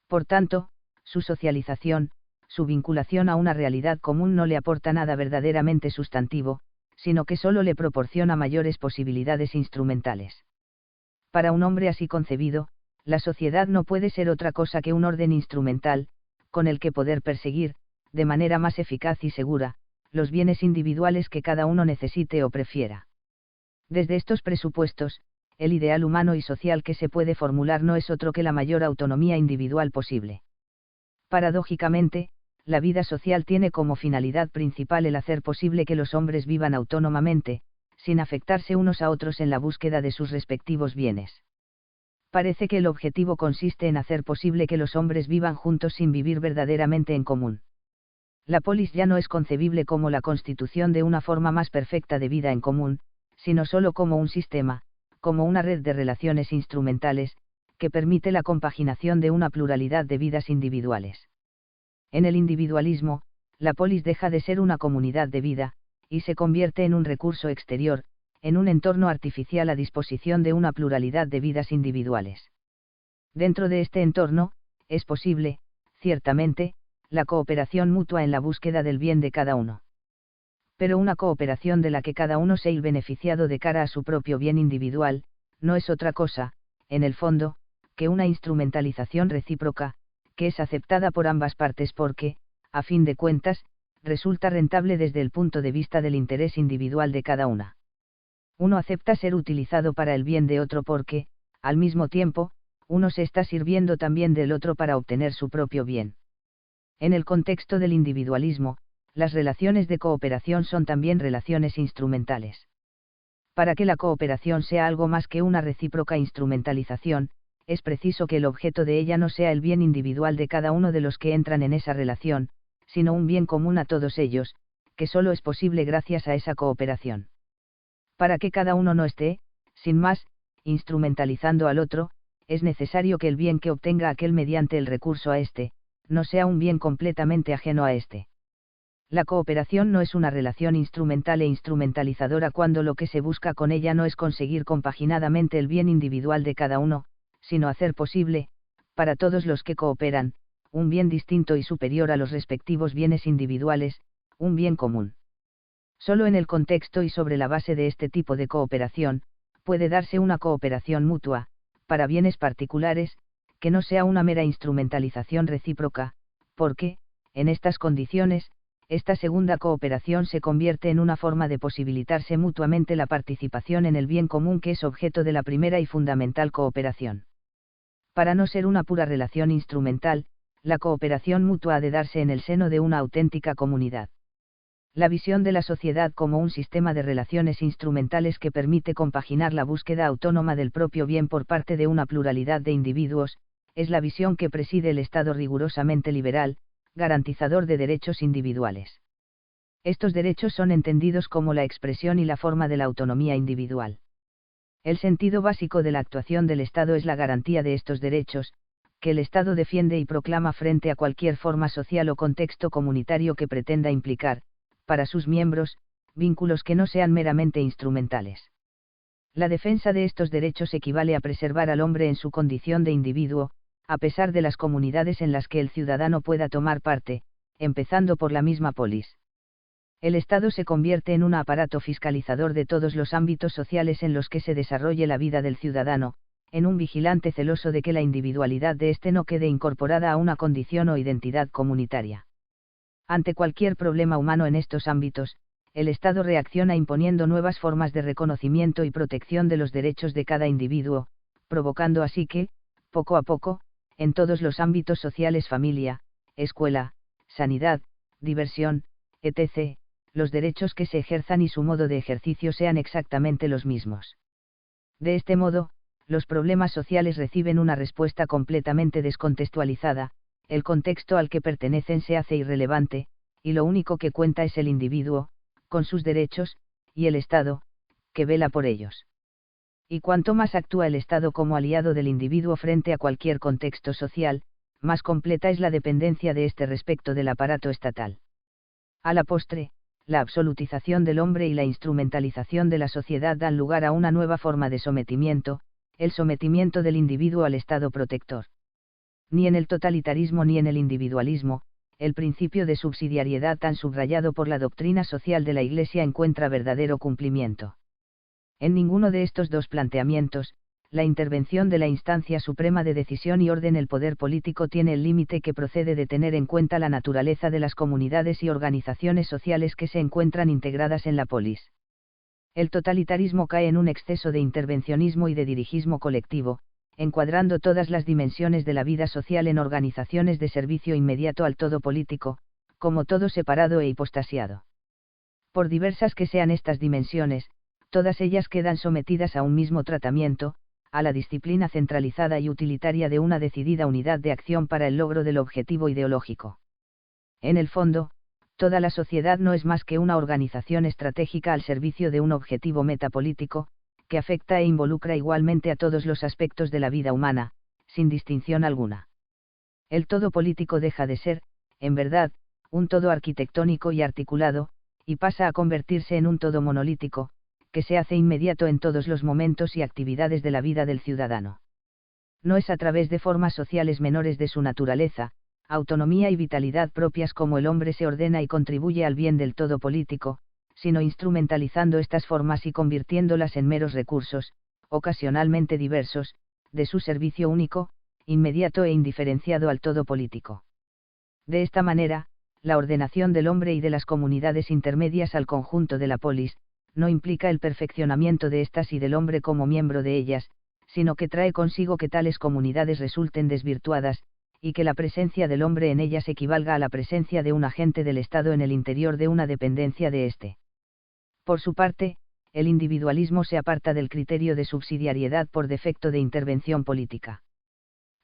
Por tanto, su socialización, su vinculación a una realidad común no le aporta nada verdaderamente sustantivo, sino que solo le proporciona mayores posibilidades instrumentales. Para un hombre así concebido, la sociedad no puede ser otra cosa que un orden instrumental, con el que poder perseguir, de manera más eficaz y segura, los bienes individuales que cada uno necesite o prefiera. Desde estos presupuestos, el ideal humano y social que se puede formular no es otro que la mayor autonomía individual posible. Paradójicamente, la vida social tiene como finalidad principal el hacer posible que los hombres vivan autónomamente, sin afectarse unos a otros en la búsqueda de sus respectivos bienes. Parece que el objetivo consiste en hacer posible que los hombres vivan juntos sin vivir verdaderamente en común. La polis ya no es concebible como la constitución de una forma más perfecta de vida en común, sino solo como un sistema, como una red de relaciones instrumentales, que permite la compaginación de una pluralidad de vidas individuales. En el individualismo, la polis deja de ser una comunidad de vida, y se convierte en un recurso exterior, en un entorno artificial a disposición de una pluralidad de vidas individuales. Dentro de este entorno, es posible, ciertamente, la cooperación mutua en la búsqueda del bien de cada uno. Pero una cooperación de la que cada uno sea el beneficiado de cara a su propio bien individual, no es otra cosa, en el fondo, que una instrumentalización recíproca, que es aceptada por ambas partes porque, a fin de cuentas, resulta rentable desde el punto de vista del interés individual de cada una. Uno acepta ser utilizado para el bien de otro porque, al mismo tiempo, uno se está sirviendo también del otro para obtener su propio bien. En el contexto del individualismo, las relaciones de cooperación son también relaciones instrumentales. Para que la cooperación sea algo más que una recíproca instrumentalización, es preciso que el objeto de ella no sea el bien individual de cada uno de los que entran en esa relación, sino un bien común a todos ellos, que solo es posible gracias a esa cooperación. Para que cada uno no esté, sin más, instrumentalizando al otro, es necesario que el bien que obtenga aquel mediante el recurso a éste, no sea un bien completamente ajeno a éste. La cooperación no es una relación instrumental e instrumentalizadora cuando lo que se busca con ella no es conseguir compaginadamente el bien individual de cada uno, sino hacer posible, para todos los que cooperan, un bien distinto y superior a los respectivos bienes individuales, un bien común. Solo en el contexto y sobre la base de este tipo de cooperación, puede darse una cooperación mutua, para bienes particulares, que no sea una mera instrumentalización recíproca, porque, en estas condiciones, esta segunda cooperación se convierte en una forma de posibilitarse mutuamente la participación en el bien común que es objeto de la primera y fundamental cooperación. Para no ser una pura relación instrumental, la cooperación mutua ha de darse en el seno de una auténtica comunidad. La visión de la sociedad como un sistema de relaciones instrumentales que permite compaginar la búsqueda autónoma del propio bien por parte de una pluralidad de individuos, es la visión que preside el Estado rigurosamente liberal, garantizador de derechos individuales. Estos derechos son entendidos como la expresión y la forma de la autonomía individual. El sentido básico de la actuación del Estado es la garantía de estos derechos, que el Estado defiende y proclama frente a cualquier forma social o contexto comunitario que pretenda implicar, para sus miembros, vínculos que no sean meramente instrumentales. La defensa de estos derechos equivale a preservar al hombre en su condición de individuo, a pesar de las comunidades en las que el ciudadano pueda tomar parte, empezando por la misma polis. El Estado se convierte en un aparato fiscalizador de todos los ámbitos sociales en los que se desarrolle la vida del ciudadano, en un vigilante celoso de que la individualidad de éste no quede incorporada a una condición o identidad comunitaria. Ante cualquier problema humano en estos ámbitos, el Estado reacciona imponiendo nuevas formas de reconocimiento y protección de los derechos de cada individuo, provocando así que, poco a poco, en todos los ámbitos sociales, familia, escuela, sanidad, diversión, etc., los derechos que se ejerzan y su modo de ejercicio sean exactamente los mismos. De este modo, los problemas sociales reciben una respuesta completamente descontextualizada, el contexto al que pertenecen se hace irrelevante, y lo único que cuenta es el individuo, con sus derechos, y el Estado, que vela por ellos. Y cuanto más actúa el Estado como aliado del individuo frente a cualquier contexto social, más completa es la dependencia de este respecto del aparato estatal. A la postre, la absolutización del hombre y la instrumentalización de la sociedad dan lugar a una nueva forma de sometimiento, el sometimiento del individuo al Estado protector. Ni en el totalitarismo ni en el individualismo, el principio de subsidiariedad tan subrayado por la doctrina social de la Iglesia encuentra verdadero cumplimiento. En ninguno de estos dos planteamientos, la intervención de la instancia suprema de decisión y orden el poder político tiene el límite que procede de tener en cuenta la naturaleza de las comunidades y organizaciones sociales que se encuentran integradas en la polis. El totalitarismo cae en un exceso de intervencionismo y de dirigismo colectivo, encuadrando todas las dimensiones de la vida social en organizaciones de servicio inmediato al todo político, como todo separado e hipostasiado. Por diversas que sean estas dimensiones, todas ellas quedan sometidas a un mismo tratamiento, a la disciplina centralizada y utilitaria de una decidida unidad de acción para el logro del objetivo ideológico. En el fondo, toda la sociedad no es más que una organización estratégica al servicio de un objetivo metapolítico, que afecta e involucra igualmente a todos los aspectos de la vida humana, sin distinción alguna. El todo político deja de ser, en verdad, un todo arquitectónico y articulado, y pasa a convertirse en un todo monolítico, que se hace inmediato en todos los momentos y actividades de la vida del ciudadano. No es a través de formas sociales menores de su naturaleza, autonomía y vitalidad propias como el hombre se ordena y contribuye al bien del todo político, sino instrumentalizando estas formas y convirtiéndolas en meros recursos, ocasionalmente diversos, de su servicio único, inmediato e indiferenciado al todo político. De esta manera, la ordenación del hombre y de las comunidades intermedias al conjunto de la polis, no implica el perfeccionamiento de éstas y del hombre como miembro de ellas, sino que trae consigo que tales comunidades resulten desvirtuadas, y que la presencia del hombre en ellas equivalga a la presencia de un agente del Estado en el interior de una dependencia de éste. Por su parte, el individualismo se aparta del criterio de subsidiariedad por defecto de intervención política.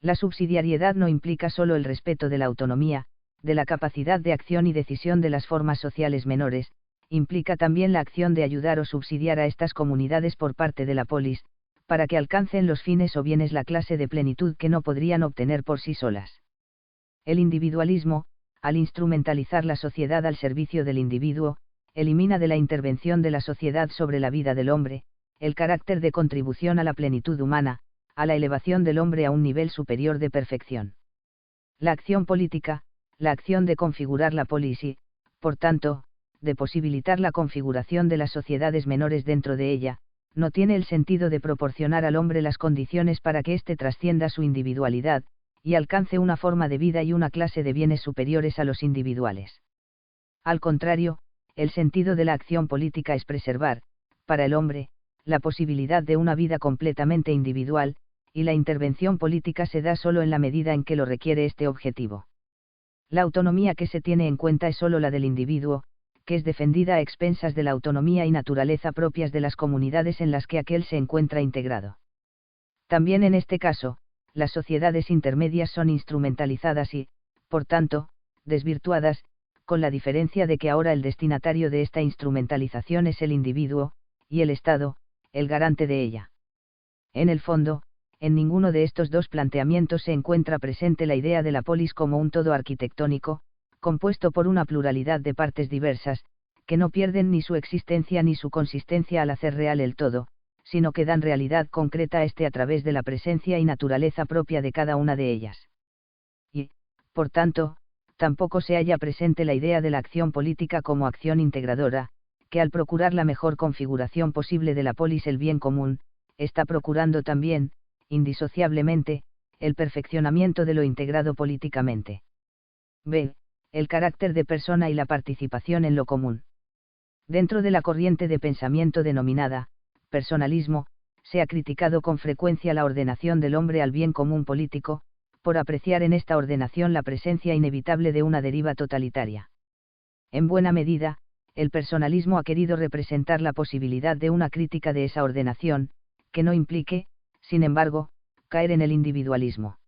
La subsidiariedad no implica solo el respeto de la autonomía, de la capacidad de acción y decisión de las formas sociales menores, implica también la acción de ayudar o subsidiar a estas comunidades por parte de la polis, para que alcancen los fines o bienes la clase de plenitud que no podrían obtener por sí solas. El individualismo, al instrumentalizar la sociedad al servicio del individuo, elimina de la intervención de la sociedad sobre la vida del hombre, el carácter de contribución a la plenitud humana, a la elevación del hombre a un nivel superior de perfección. La acción política, la acción de configurar la polis y, por tanto, de posibilitar la configuración de las sociedades menores dentro de ella, no tiene el sentido de proporcionar al hombre las condiciones para que éste trascienda su individualidad, y alcance una forma de vida y una clase de bienes superiores a los individuales. Al contrario, el sentido de la acción política es preservar, para el hombre, la posibilidad de una vida completamente individual, y la intervención política se da solo en la medida en que lo requiere este objetivo. La autonomía que se tiene en cuenta es solo la del individuo, que es defendida a expensas de la autonomía y naturaleza propias de las comunidades en las que aquel se encuentra integrado. También en este caso, las sociedades intermedias son instrumentalizadas y, por tanto, desvirtuadas, con la diferencia de que ahora el destinatario de esta instrumentalización es el individuo, y el Estado, el garante de ella. En el fondo, en ninguno de estos dos planteamientos se encuentra presente la idea de la polis como un todo arquitectónico, compuesto por una pluralidad de partes diversas, que no pierden ni su existencia ni su consistencia al hacer real el todo, sino que dan realidad concreta a este a través de la presencia y naturaleza propia de cada una de ellas. Y, por tanto, tampoco se halla presente la idea de la acción política como acción integradora, que al procurar la mejor configuración posible de la polis el bien común, está procurando también, indisociablemente, el perfeccionamiento de lo integrado políticamente. B. El carácter de persona y la participación en lo común. Dentro de la corriente de pensamiento denominada personalismo, se ha criticado con frecuencia la ordenación del hombre al bien común político, por apreciar en esta ordenación la presencia inevitable de una deriva totalitaria. En buena medida, el personalismo ha querido representar la posibilidad de una crítica de esa ordenación, que no implique, sin embargo, caer en el individualismo.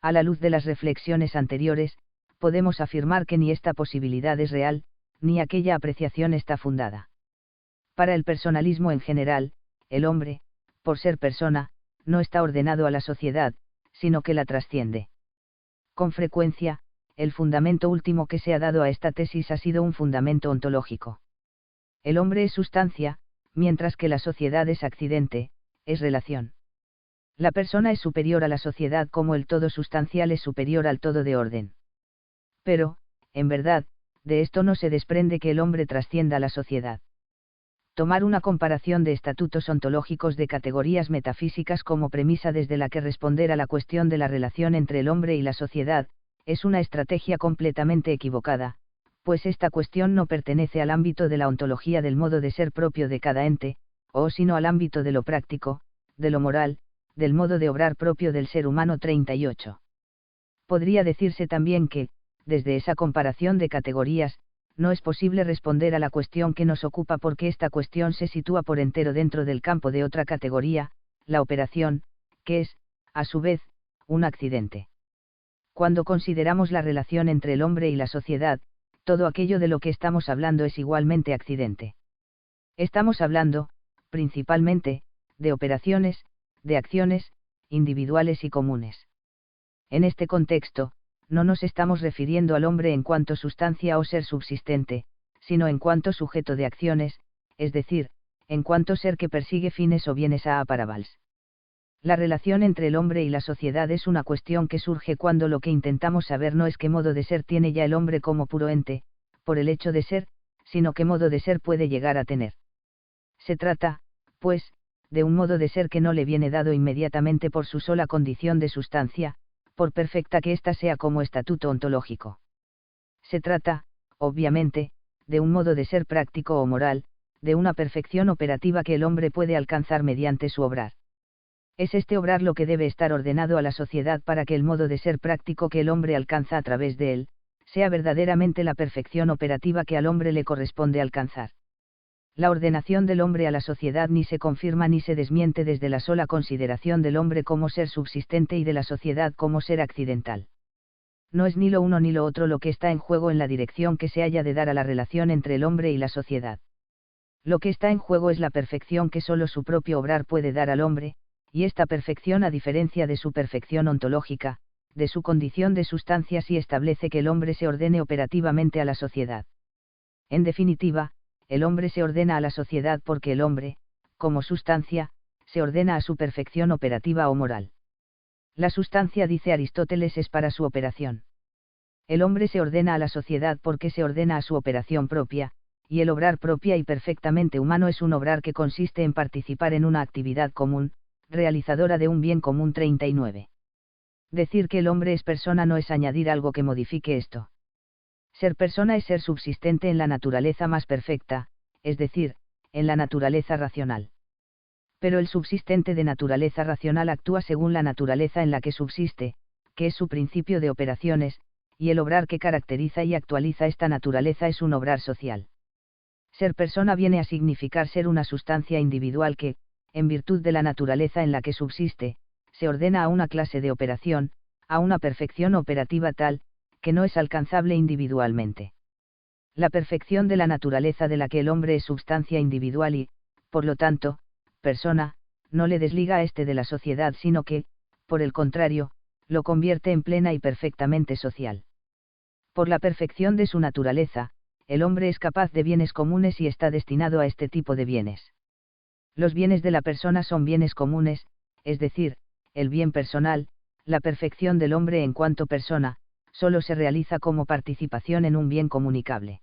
A la luz de las reflexiones anteriores, podemos afirmar que ni esta posibilidad es real, ni aquella apreciación está fundada. Para el personalismo en general, el hombre, por ser persona, no está ordenado a la sociedad, sino que la trasciende. Con frecuencia, el fundamento último que se ha dado a esta tesis ha sido un fundamento ontológico. El hombre es sustancia, mientras que la sociedad es accidente, es relación. La persona es superior a la sociedad como el todo sustancial es superior al todo de orden. Pero, en verdad, de esto no se desprende que el hombre trascienda a la sociedad. Tomar una comparación de estatutos ontológicos de categorías metafísicas como premisa desde la que responder a la cuestión de la relación entre el hombre y la sociedad, es una estrategia completamente equivocada, pues esta cuestión no pertenece al ámbito de la ontología del modo de ser propio de cada ente, o sino al ámbito de lo práctico, de lo moral, del modo de obrar propio del ser humano 38. Podría decirse también que, desde esa comparación de categorías, no es posible responder a la cuestión que nos ocupa porque esta cuestión se sitúa por entero dentro del campo de otra categoría, la operación, que es, a su vez, un accidente. Cuando consideramos la relación entre el hombre y la sociedad, todo aquello de lo que estamos hablando es igualmente accidente. Estamos hablando, principalmente, de operaciones, de acciones, individuales y comunes. En este contexto, no nos estamos refiriendo al hombre en cuanto sustancia o ser subsistente, sino en cuanto sujeto de acciones, es decir, en cuanto ser que persigue fines o bienes a paravals. La relación entre el hombre y la sociedad es una cuestión que surge cuando lo que intentamos saber no es qué modo de ser tiene ya el hombre como puro ente, por el hecho de ser, sino qué modo de ser puede llegar a tener. Se trata, pues, de un modo de ser que no le viene dado inmediatamente por su sola condición de sustancia, por perfecta que ésta sea como estatuto ontológico. Se trata, obviamente, de un modo de ser práctico o moral, de una perfección operativa que el hombre puede alcanzar mediante su obrar. Es este obrar lo que debe estar ordenado a la sociedad para que el modo de ser práctico que el hombre alcanza a través de él, sea verdaderamente la perfección operativa que al hombre le corresponde alcanzar. La ordenación del hombre a la sociedad ni se confirma ni se desmiente desde la sola consideración del hombre como ser subsistente y de la sociedad como ser accidental. No es ni lo uno ni lo otro lo que está en juego en la dirección que se haya de dar a la relación entre el hombre y la sociedad. Lo que está en juego es la perfección que solo su propio obrar puede dar al hombre, y esta perfección, a diferencia de su perfección ontológica, de su condición de sustancia, sí establece que el hombre se ordene operativamente a la sociedad. En definitiva, el hombre se ordena a la sociedad porque el hombre, como sustancia, se ordena a su perfección operativa o moral. La sustancia, dice Aristóteles, es para su operación. El hombre se ordena a la sociedad porque se ordena a su operación propia, y el obrar propia y perfectamente humano es un obrar que consiste en participar en una actividad común, realizadora de un bien común 39. Decir que el hombre es persona no es añadir algo que modifique esto. Ser persona es ser subsistente en la naturaleza más perfecta, es decir, en la naturaleza racional. Pero el subsistente de naturaleza racional actúa según la naturaleza en la que subsiste, que es su principio de operaciones, y el obrar que caracteriza y actualiza esta naturaleza es un obrar social. Ser persona viene a significar ser una sustancia individual que, en virtud de la naturaleza en la que subsiste, se ordena a una clase de operación, a una perfección operativa tal, que no es alcanzable individualmente. La perfección de la naturaleza de la que el hombre es substancia individual y, por lo tanto, persona, no le desliga a este de la sociedad, sino que, por el contrario, lo convierte en plena y perfectamente social. Por la perfección de su naturaleza, el hombre es capaz de bienes comunes y está destinado a este tipo de bienes. Los bienes de la persona son bienes comunes, es decir, el bien personal, la perfección del hombre en cuanto persona, solo se realiza como participación en un bien comunicable.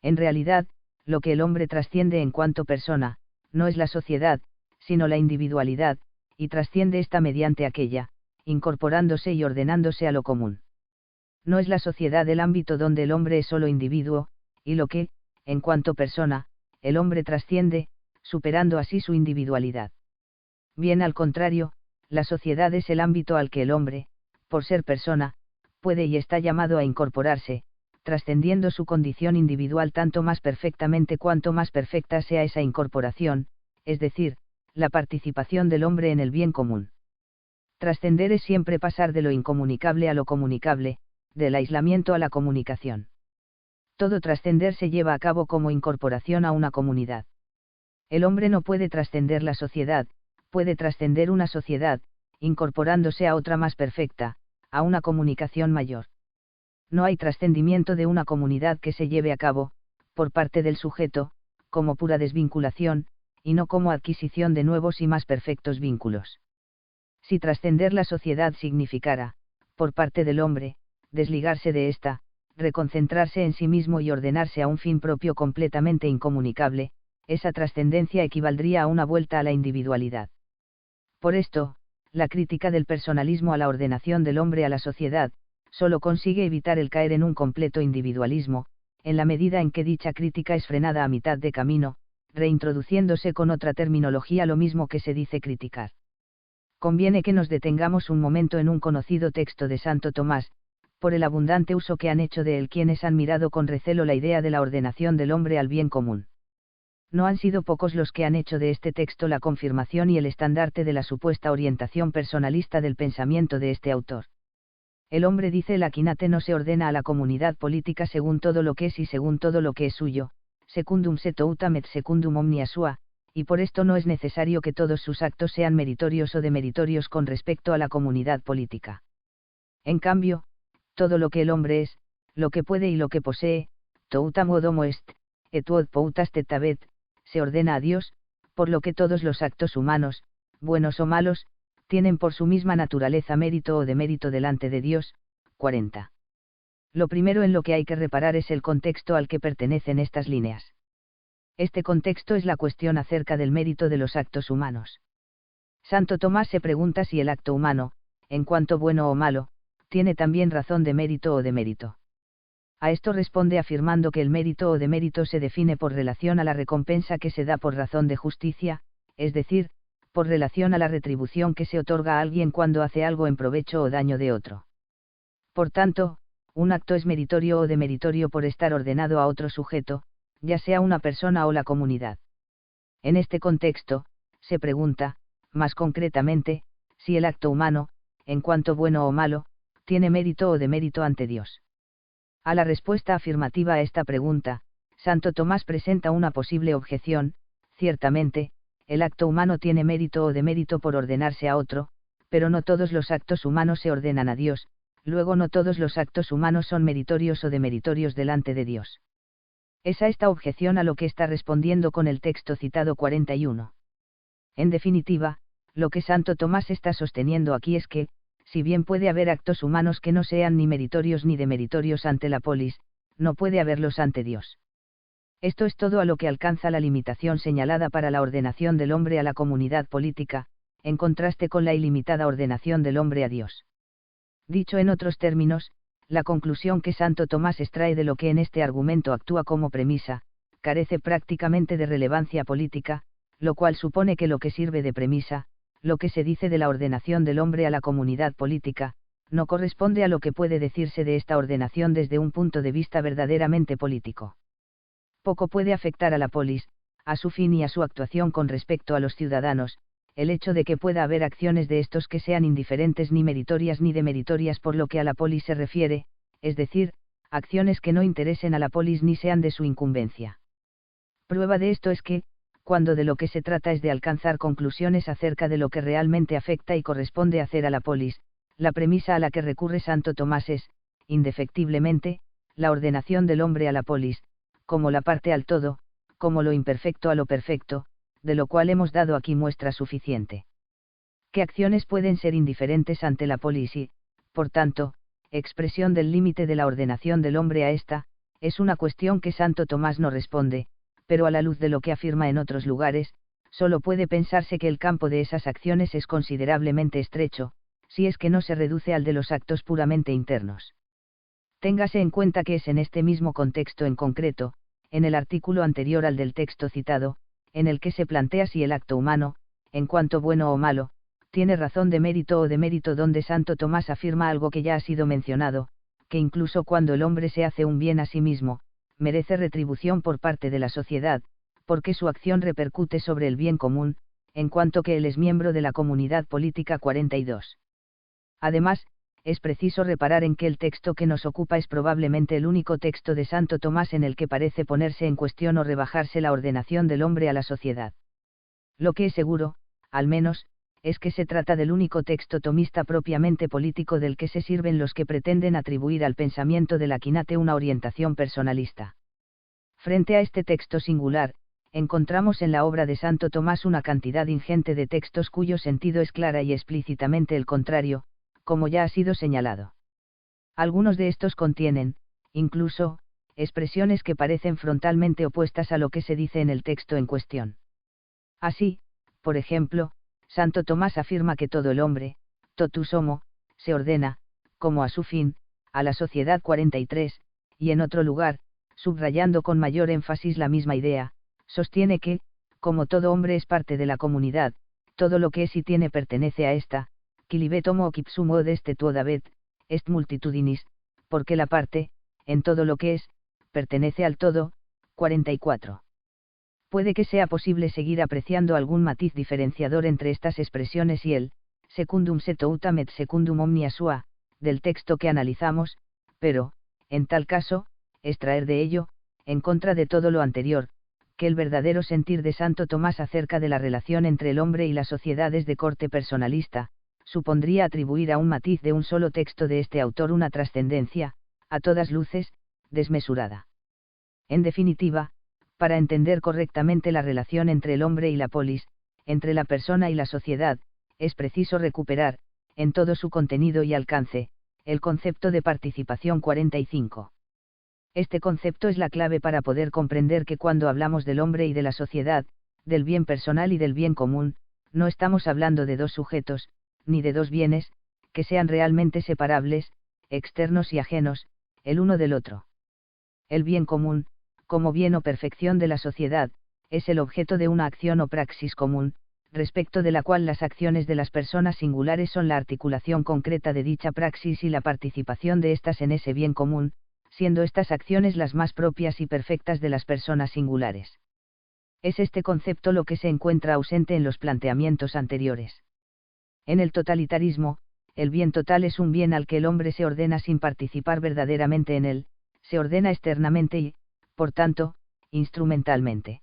En realidad, lo que el hombre trasciende en cuanto persona, no es la sociedad, sino la individualidad, y trasciende ésta mediante aquella, incorporándose y ordenándose a lo común. No es la sociedad el ámbito donde el hombre es solo individuo, y lo que, en cuanto persona, el hombre trasciende, superando así su individualidad. Bien al contrario, la sociedad es el ámbito al que el hombre, por ser persona, puede y está llamado a incorporarse, trascendiendo su condición individual tanto más perfectamente cuanto más perfecta sea esa incorporación, es decir, la participación del hombre en el bien común. Trascender es siempre pasar de lo incomunicable a lo comunicable, del aislamiento a la comunicación. Todo trascender se lleva a cabo como incorporación a una comunidad. El hombre no puede trascender la sociedad, puede trascender una sociedad, incorporándose a otra más perfecta, a una comunicación mayor. No hay trascendimiento de una comunidad que se lleve a cabo, por parte del sujeto, como pura desvinculación, y no como adquisición de nuevos y más perfectos vínculos. Si trascender la sociedad significara, por parte del hombre, desligarse de ésta, reconcentrarse en sí mismo y ordenarse a un fin propio completamente incomunicable, esa trascendencia equivaldría a una vuelta a la individualidad. Por esto, la crítica del personalismo a la ordenación del hombre a la sociedad, solo consigue evitar el caer en un completo individualismo, en la medida en que dicha crítica es frenada a mitad de camino, reintroduciéndose con otra terminología lo mismo que se dice criticar. Conviene que nos detengamos un momento en un conocido texto de Santo Tomás, por el abundante uso que han hecho de él quienes han mirado con recelo la idea de la ordenación del hombre al bien común. No han sido pocos los que han hecho de este texto la confirmación y el estandarte de la supuesta orientación personalista del pensamiento de este autor. El hombre, dice el Aquinate, no se ordena a la comunidad política según todo lo que es y según todo lo que es suyo, secundum se toutam et secundum omnia sua, y por esto no es necesario que todos sus actos sean meritorios o demeritorios con respecto a la comunidad política. En cambio, todo lo que el hombre es, lo que puede y lo que posee, toutam od homo est, et od poutas tetabet, se ordena a Dios, por lo que todos los actos humanos, buenos o malos, tienen por su misma naturaleza mérito o demérito delante de Dios. 40. Lo primero en lo que hay que reparar es el contexto al que pertenecen estas líneas. Este contexto es la cuestión acerca del mérito de los actos humanos. Santo Tomás se pregunta si el acto humano, en cuanto bueno o malo, tiene también razón de mérito o demérito. A esto responde afirmando que el mérito o demérito se define por relación a la recompensa que se da por razón de justicia, es decir, por relación a la retribución que se otorga a alguien cuando hace algo en provecho o daño de otro. Por tanto, un acto es meritorio o demeritorio por estar ordenado a otro sujeto, ya sea una persona o la comunidad. En este contexto, se pregunta, más concretamente, si el acto humano, en cuanto bueno o malo, tiene mérito o demérito ante Dios. A la respuesta afirmativa a esta pregunta, Santo Tomás presenta una posible objeción: ciertamente, el acto humano tiene mérito o demérito por ordenarse a otro, pero no todos los actos humanos se ordenan a Dios, luego no todos los actos humanos son meritorios o demeritorios delante de Dios. Es a esta objeción a lo que está respondiendo con el texto citado 41. En definitiva, lo que Santo Tomás está sosteniendo aquí es que, si bien puede haber actos humanos que no sean ni meritorios ni demeritorios ante la polis, no puede haberlos ante Dios. Esto es todo a lo que alcanza la limitación señalada para la ordenación del hombre a la comunidad política, en contraste con la ilimitada ordenación del hombre a Dios. Dicho en otros términos, la conclusión que Santo Tomás extrae de lo que en este argumento actúa como premisa, carece prácticamente de relevancia política, lo cual supone que lo que sirve de premisa, lo que se dice de la ordenación del hombre a la comunidad política, no corresponde a lo que puede decirse de esta ordenación desde un punto de vista verdaderamente político. Poco puede afectar a la polis, a su fin y a su actuación con respecto a los ciudadanos, el hecho de que pueda haber acciones de estos que sean indiferentes ni meritorias ni demeritorias por lo que a la polis se refiere, es decir, acciones que no interesen a la polis ni sean de su incumbencia. Prueba de esto es que, cuando de lo que se trata es de alcanzar conclusiones acerca de lo que realmente afecta y corresponde hacer a la polis, la premisa a la que recurre Santo Tomás es, indefectiblemente, la ordenación del hombre a la polis, como la parte al todo, como lo imperfecto a lo perfecto, de lo cual hemos dado aquí muestra suficiente. ¿Qué acciones pueden ser indiferentes ante la polis y, por tanto, expresión del límite de la ordenación del hombre a esta? Es una cuestión que Santo Tomás no responde, pero a la luz de lo que afirma en otros lugares, solo puede pensarse que el campo de esas acciones es considerablemente estrecho, si es que no se reduce al de los actos puramente internos. Téngase en cuenta que es en este mismo contexto en concreto, en el artículo anterior al del texto citado, en el que se plantea si el acto humano, en cuanto bueno o malo, tiene razón de mérito o demérito, donde Santo Tomás afirma algo que ya ha sido mencionado, que incluso cuando el hombre se hace un bien a sí mismo, merece retribución por parte de la sociedad, porque su acción repercute sobre el bien común, en cuanto que él es miembro de la comunidad política 42. Además, es preciso reparar en que el texto que nos ocupa es probablemente el único texto de Santo Tomás en el que parece ponerse en cuestión o rebajarse la ordenación del hombre a la sociedad. Lo que es seguro, al menos, es que se trata del único texto tomista propiamente político del que se sirven los que pretenden atribuir al pensamiento de Laquinate una orientación personalista. Frente a este texto singular, encontramos en la obra de Santo Tomás una cantidad ingente de textos cuyo sentido es clara y explícitamente el contrario, como ya ha sido señalado. Algunos de estos contienen, incluso, expresiones que parecen frontalmente opuestas a lo que se dice en el texto en cuestión. Así, por ejemplo, Santo Tomás afirma que todo el hombre, totus homo, se ordena, como a su fin, a la sociedad 43, y en otro lugar, subrayando con mayor énfasis la misma idea, sostiene que, como todo hombre es parte de la comunidad, todo lo que es y tiene pertenece a esta, quilibet homo ipsum od est tuodavet, est multitudinis, porque la parte, en todo lo que es, pertenece al todo. 44. Puede que sea posible seguir apreciando algún matiz diferenciador entre estas expresiones y el secundum se toutam et secundum omnia sua, del texto que analizamos, pero, en tal caso, extraer de ello, en contra de todo lo anterior, que el verdadero sentir de Santo Tomás acerca de la relación entre el hombre y la sociedad es de corte personalista, supondría atribuir a un matiz de un solo texto de este autor una trascendencia, a todas luces, desmesurada. En definitiva, para entender correctamente la relación entre el hombre y la polis, entre la persona y la sociedad, es preciso recuperar, en todo su contenido y alcance, el concepto de participación 45. Este concepto es la clave para poder comprender que cuando hablamos del hombre y de la sociedad, del bien personal y del bien común, no estamos hablando de dos sujetos, ni de dos bienes, que sean realmente separables, externos y ajenos, el uno del otro. El bien común, como bien o perfección de la sociedad, es el objeto de una acción o praxis común, respecto de la cual las acciones de las personas singulares son la articulación concreta de dicha praxis y la participación de éstas en ese bien común, siendo estas acciones las más propias y perfectas de las personas singulares. Es este concepto lo que se encuentra ausente en los planteamientos anteriores. En el totalitarismo, el bien total es un bien al que el hombre se ordena sin participar verdaderamente en él, se ordena externamente y, por tanto, instrumentalmente.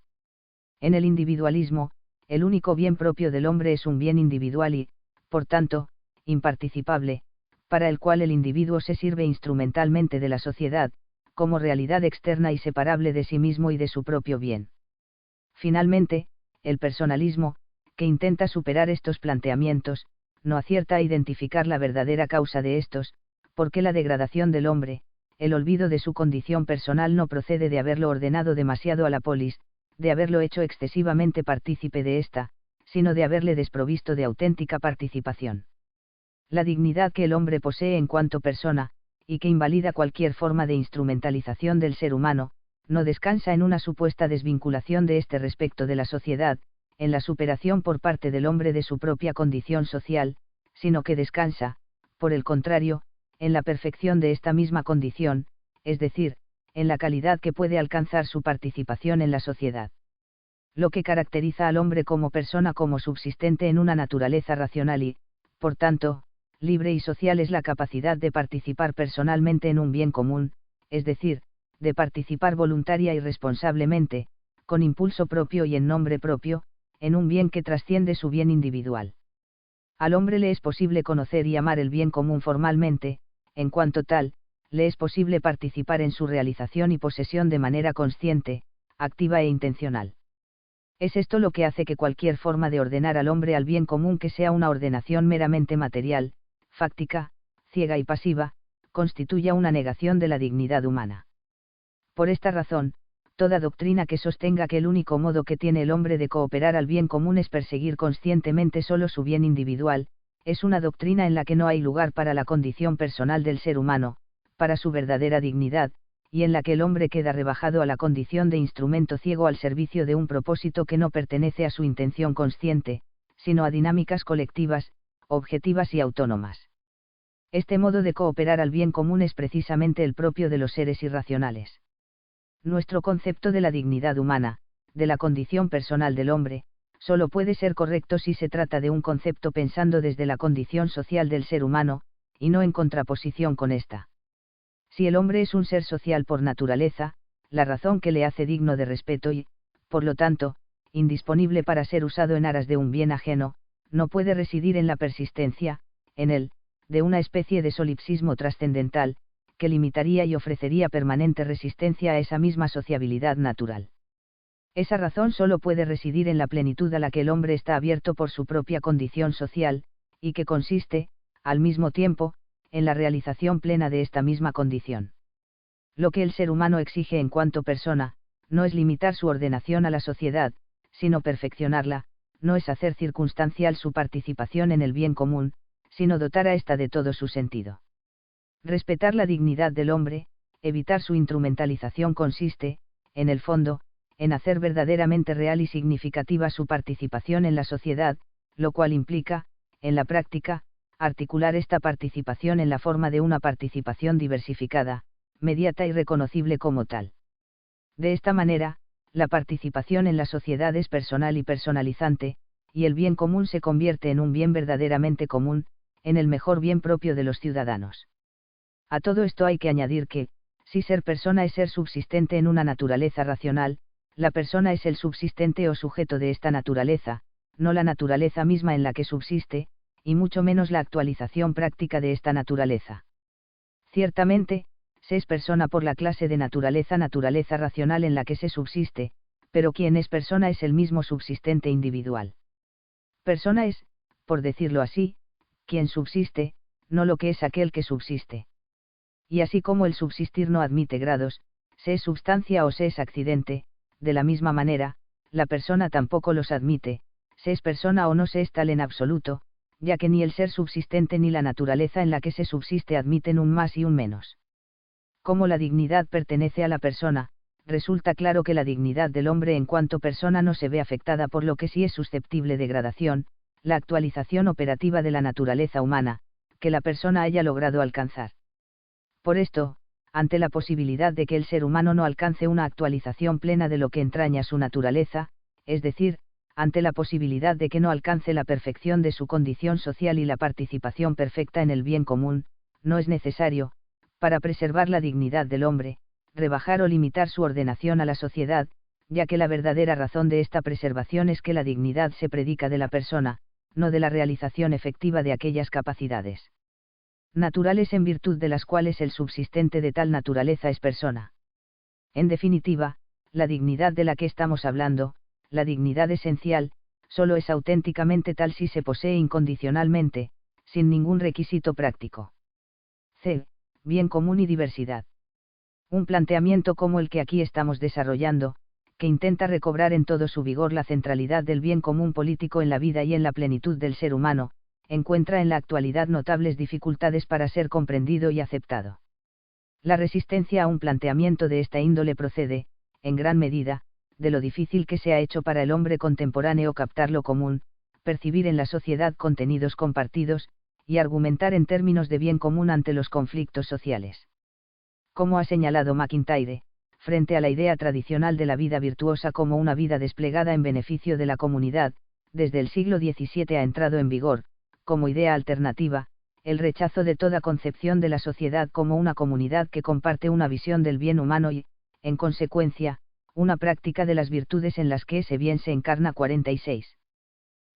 En el individualismo, el único bien propio del hombre es un bien individual y, por tanto, imparticipable, para el cual el individuo se sirve instrumentalmente de la sociedad, como realidad externa y separable de sí mismo y de su propio bien. Finalmente, el personalismo, que intenta superar estos planteamientos, no acierta a identificar la verdadera causa de estos, porque la degradación del hombre, el olvido de su condición personal no procede de haberlo ordenado demasiado a la polis, de haberlo hecho excesivamente partícipe de ésta, sino de haberle desprovisto de auténtica participación. La dignidad que el hombre posee en cuanto persona, y que invalida cualquier forma de instrumentalización del ser humano, no descansa en una supuesta desvinculación de este respecto de la sociedad, en la superación por parte del hombre de su propia condición social, sino que descansa, por el contrario, en la perfección de esta misma condición, es decir, en la calidad que puede alcanzar su participación en la sociedad. Lo que caracteriza al hombre como persona como subsistente en una naturaleza racional y, por tanto, libre y social es la capacidad de participar personalmente en un bien común, es decir, de participar voluntaria y responsablemente, con impulso propio y en nombre propio, en un bien que trasciende su bien individual. Al hombre le es posible conocer y amar el bien común formalmente, en cuanto tal, le es posible participar en su realización y posesión de manera consciente, activa e intencional. Es esto lo que hace que cualquier forma de ordenar al hombre al bien común que sea una ordenación meramente material, fáctica, ciega y pasiva, constituya una negación de la dignidad humana. Por esta razón, Toda doctrina que sostenga que el único modo que tiene el hombre de cooperar al bien común es perseguir conscientemente solo su bien individual, es una doctrina en la que no hay lugar para la condición personal del ser humano, para su verdadera dignidad, y en la que el hombre queda rebajado a la condición de instrumento ciego al servicio de un propósito que no pertenece a su intención consciente, sino a dinámicas colectivas, objetivas y autónomas. Este modo de cooperar al bien común es precisamente el propio de los seres irracionales. Nuestro concepto de la dignidad humana, de la condición personal del hombre, solo puede ser correcto si se trata de un concepto pensando desde la condición social del ser humano, y no en contraposición con esta. Si el hombre es un ser social por naturaleza, la razón que le hace digno de respeto y, por lo tanto, indisponible para ser usado en aras de un bien ajeno, no puede residir en la persistencia, en él, de una especie de solipsismo trascendental, que limitaría y ofrecería permanente resistencia a esa misma sociabilidad natural. Esa razón solo puede residir en la plenitud a la que el hombre está abierto por su propia condición social, y que consiste, al mismo tiempo, en la realización plena de esta misma condición. Lo que el ser humano exige en cuanto persona, no es limitar su ordenación a la sociedad, sino perfeccionarla, no es hacer circunstancial su participación en el bien común, sino dotar a ésta de todo su sentido. Respetar la dignidad del hombre, evitar su instrumentalización consiste, en el fondo, en hacer verdaderamente real y significativa su participación en la sociedad, lo cual implica, en la práctica, articular esta participación en la forma de una participación diversificada, mediata y reconocible como tal. De esta manera, la participación en la sociedad es personal y personalizante, y el bien común se convierte en un bien verdaderamente común, en el mejor bien propio de los ciudadanos. A todo esto hay que añadir que, si ser persona es ser subsistente en una naturaleza racional, la persona es el subsistente o sujeto de esta naturaleza, no la naturaleza misma en la que subsiste, y mucho menos la actualización práctica de esta naturaleza. Ciertamente, se es persona por la clase de naturaleza racional en la que se subsiste, pero quien es persona es el mismo subsistente individual. Persona es, por decirlo así, quien subsiste, no lo que es aquel que subsiste. Y así como el subsistir no admite grados, se es substancia o se es accidente, de la misma manera, la persona tampoco los admite, se es persona o no se es tal en absoluto, ya que ni el ser subsistente ni la naturaleza en la que se subsiste admiten un más y un menos. Como la dignidad pertenece a la persona, resulta claro que la dignidad del hombre en cuanto persona no se ve afectada por lo que sí es susceptible de gradación, la actualización operativa de la naturaleza humana, que la persona haya logrado alcanzar. Por esto, ante la posibilidad de que el ser humano no alcance una actualización plena de lo que entraña su naturaleza, es decir, ante la posibilidad de que no alcance la perfección de su condición social y la participación perfecta en el bien común, no es necesario, para preservar la dignidad del hombre, rebajar o limitar su ordenación a la sociedad, ya que la verdadera razón de esta preservación es que la dignidad se predica de la persona, no de la realización efectiva de aquellas capacidades naturales en virtud de las cuales el subsistente de tal naturaleza es persona. En definitiva, la dignidad de la que estamos hablando, la dignidad esencial, solo es auténticamente tal si se posee incondicionalmente, sin ningún requisito práctico. C. Bien común y diversidad. Un planteamiento como el que aquí estamos desarrollando, que intenta recobrar en todo su vigor la centralidad del bien común político en la vida y en la plenitud del ser humano, encuentra en la actualidad notables dificultades para ser comprendido y aceptado. La resistencia a un planteamiento de esta índole procede, en gran medida, de lo difícil que se ha hecho para el hombre contemporáneo captar lo común, percibir en la sociedad contenidos compartidos, y argumentar en términos de bien común ante los conflictos sociales. Como ha señalado MacIntyre, frente a la idea tradicional de la vida virtuosa como una vida desplegada en beneficio de la comunidad, desde el siglo XVII ha entrado en vigor, como idea alternativa, el rechazo de toda concepción de la sociedad como una comunidad que comparte una visión del bien humano y, en consecuencia, una práctica de las virtudes en las que ese bien se encarna. 46.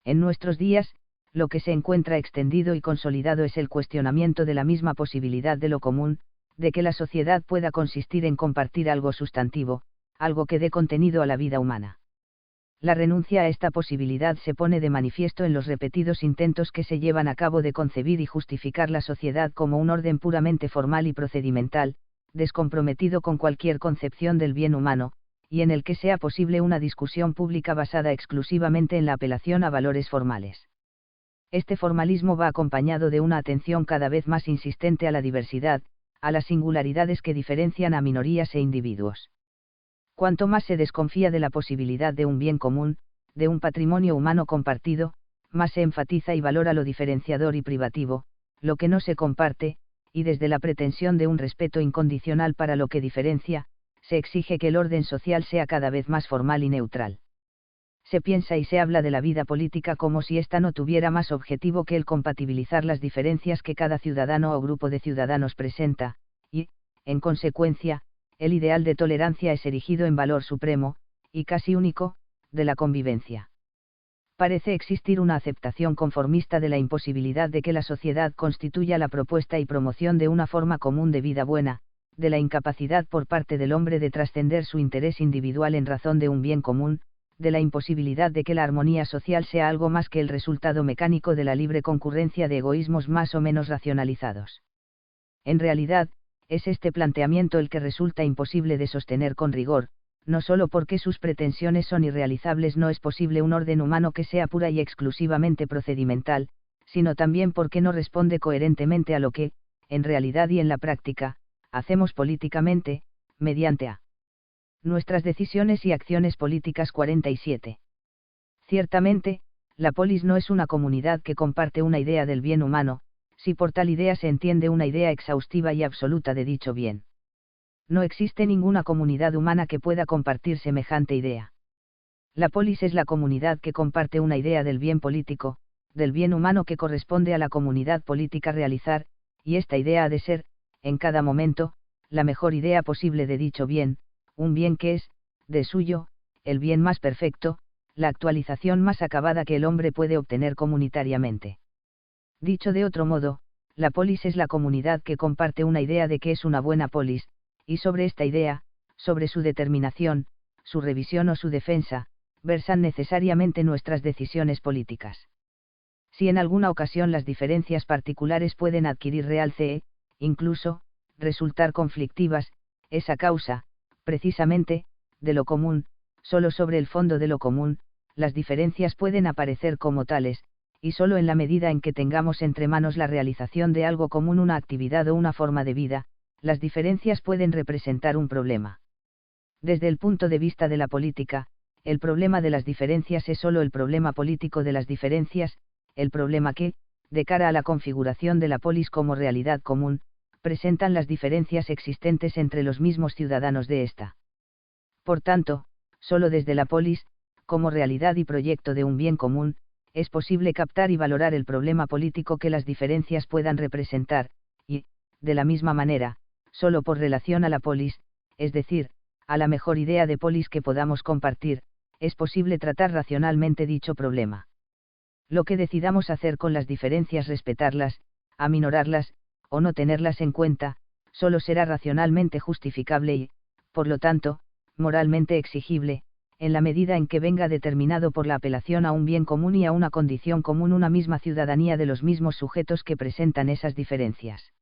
En nuestros días, lo que se encuentra extendido y consolidado es el cuestionamiento de la misma posibilidad de lo común, de que la sociedad pueda consistir en compartir algo sustantivo, algo que dé contenido a la vida humana. La renuncia a esta posibilidad se pone de manifiesto en los repetidos intentos que se llevan a cabo de concebir y justificar la sociedad como un orden puramente formal y procedimental, descomprometido con cualquier concepción del bien humano, y en el que sea posible una discusión pública basada exclusivamente en la apelación a valores formales. Este formalismo va acompañado de una atención cada vez más insistente a la diversidad, a las singularidades que diferencian a minorías e individuos. Cuanto más se desconfía de la posibilidad de un bien común, de un patrimonio humano compartido, más se enfatiza y valora lo diferenciador y privativo, lo que no se comparte, y desde la pretensión de un respeto incondicional para lo que diferencia, se exige que el orden social sea cada vez más formal y neutral. Se piensa y se habla de la vida política como si ésta no tuviera más objetivo que el compatibilizar las diferencias que cada ciudadano o grupo de ciudadanos presenta, y, en consecuencia, el ideal de tolerancia es erigido en valor supremo, y casi único, de la convivencia. Parece existir una aceptación conformista de la imposibilidad de que la sociedad constituya la propuesta y promoción de una forma común de vida buena, de la incapacidad por parte del hombre de trascender su interés individual en razón de un bien común, de la imposibilidad de que la armonía social sea algo más que el resultado mecánico de la libre concurrencia de egoísmos más o menos racionalizados. En realidad, es este planteamiento el que resulta imposible de sostener con rigor, no solo porque sus pretensiones son irrealizables, no es posible un orden humano que sea pura y exclusivamente procedimental, sino también porque no responde coherentemente a lo que, en realidad y en la práctica, hacemos políticamente, mediante a nuestras decisiones y acciones políticas. 47. Ciertamente, la polis no es una comunidad que comparte una idea del bien humano, si por tal idea se entiende una idea exhaustiva y absoluta de dicho bien. No existe ninguna comunidad humana que pueda compartir semejante idea. La polis es la comunidad que comparte una idea del bien político, del bien humano que corresponde a la comunidad política realizar, y esta idea ha de ser, en cada momento, la mejor idea posible de dicho bien, un bien que es, de suyo, el bien más perfecto, la actualización más acabada que el hombre puede obtener comunitariamente. Dicho de otro modo, la polis es la comunidad que comparte una idea de que es una buena polis, y sobre esta idea, sobre su determinación, su revisión o su defensa, versan necesariamente nuestras decisiones políticas. Si en alguna ocasión las diferencias particulares pueden adquirir realce, incluso, resultar conflictivas, es a causa, precisamente, de lo común, solo sobre el fondo de lo común, las diferencias pueden aparecer como tales, y solo en la medida en que tengamos entre manos la realización de algo común, una actividad o una forma de vida, las diferencias pueden representar un problema. Desde el punto de vista de la política, el problema de las diferencias es solo el problema político de las diferencias, el problema que, de cara a la configuración de la polis como realidad común, presentan las diferencias existentes entre los mismos ciudadanos de esta. Por tanto, solo desde la polis, como realidad y proyecto de un bien común, es posible captar y valorar el problema político que las diferencias puedan representar, y, de la misma manera, solo por relación a la polis, es decir, a la mejor idea de polis que podamos compartir, es posible tratar racionalmente dicho problema. Lo que decidamos hacer con las diferencias, respetarlas, aminorarlas, o no tenerlas en cuenta, solo será racionalmente justificable y, por lo tanto, moralmente exigible, en la medida en que venga determinado por la apelación a un bien común y a una condición común, una misma ciudadanía de los mismos sujetos que presentan esas diferencias.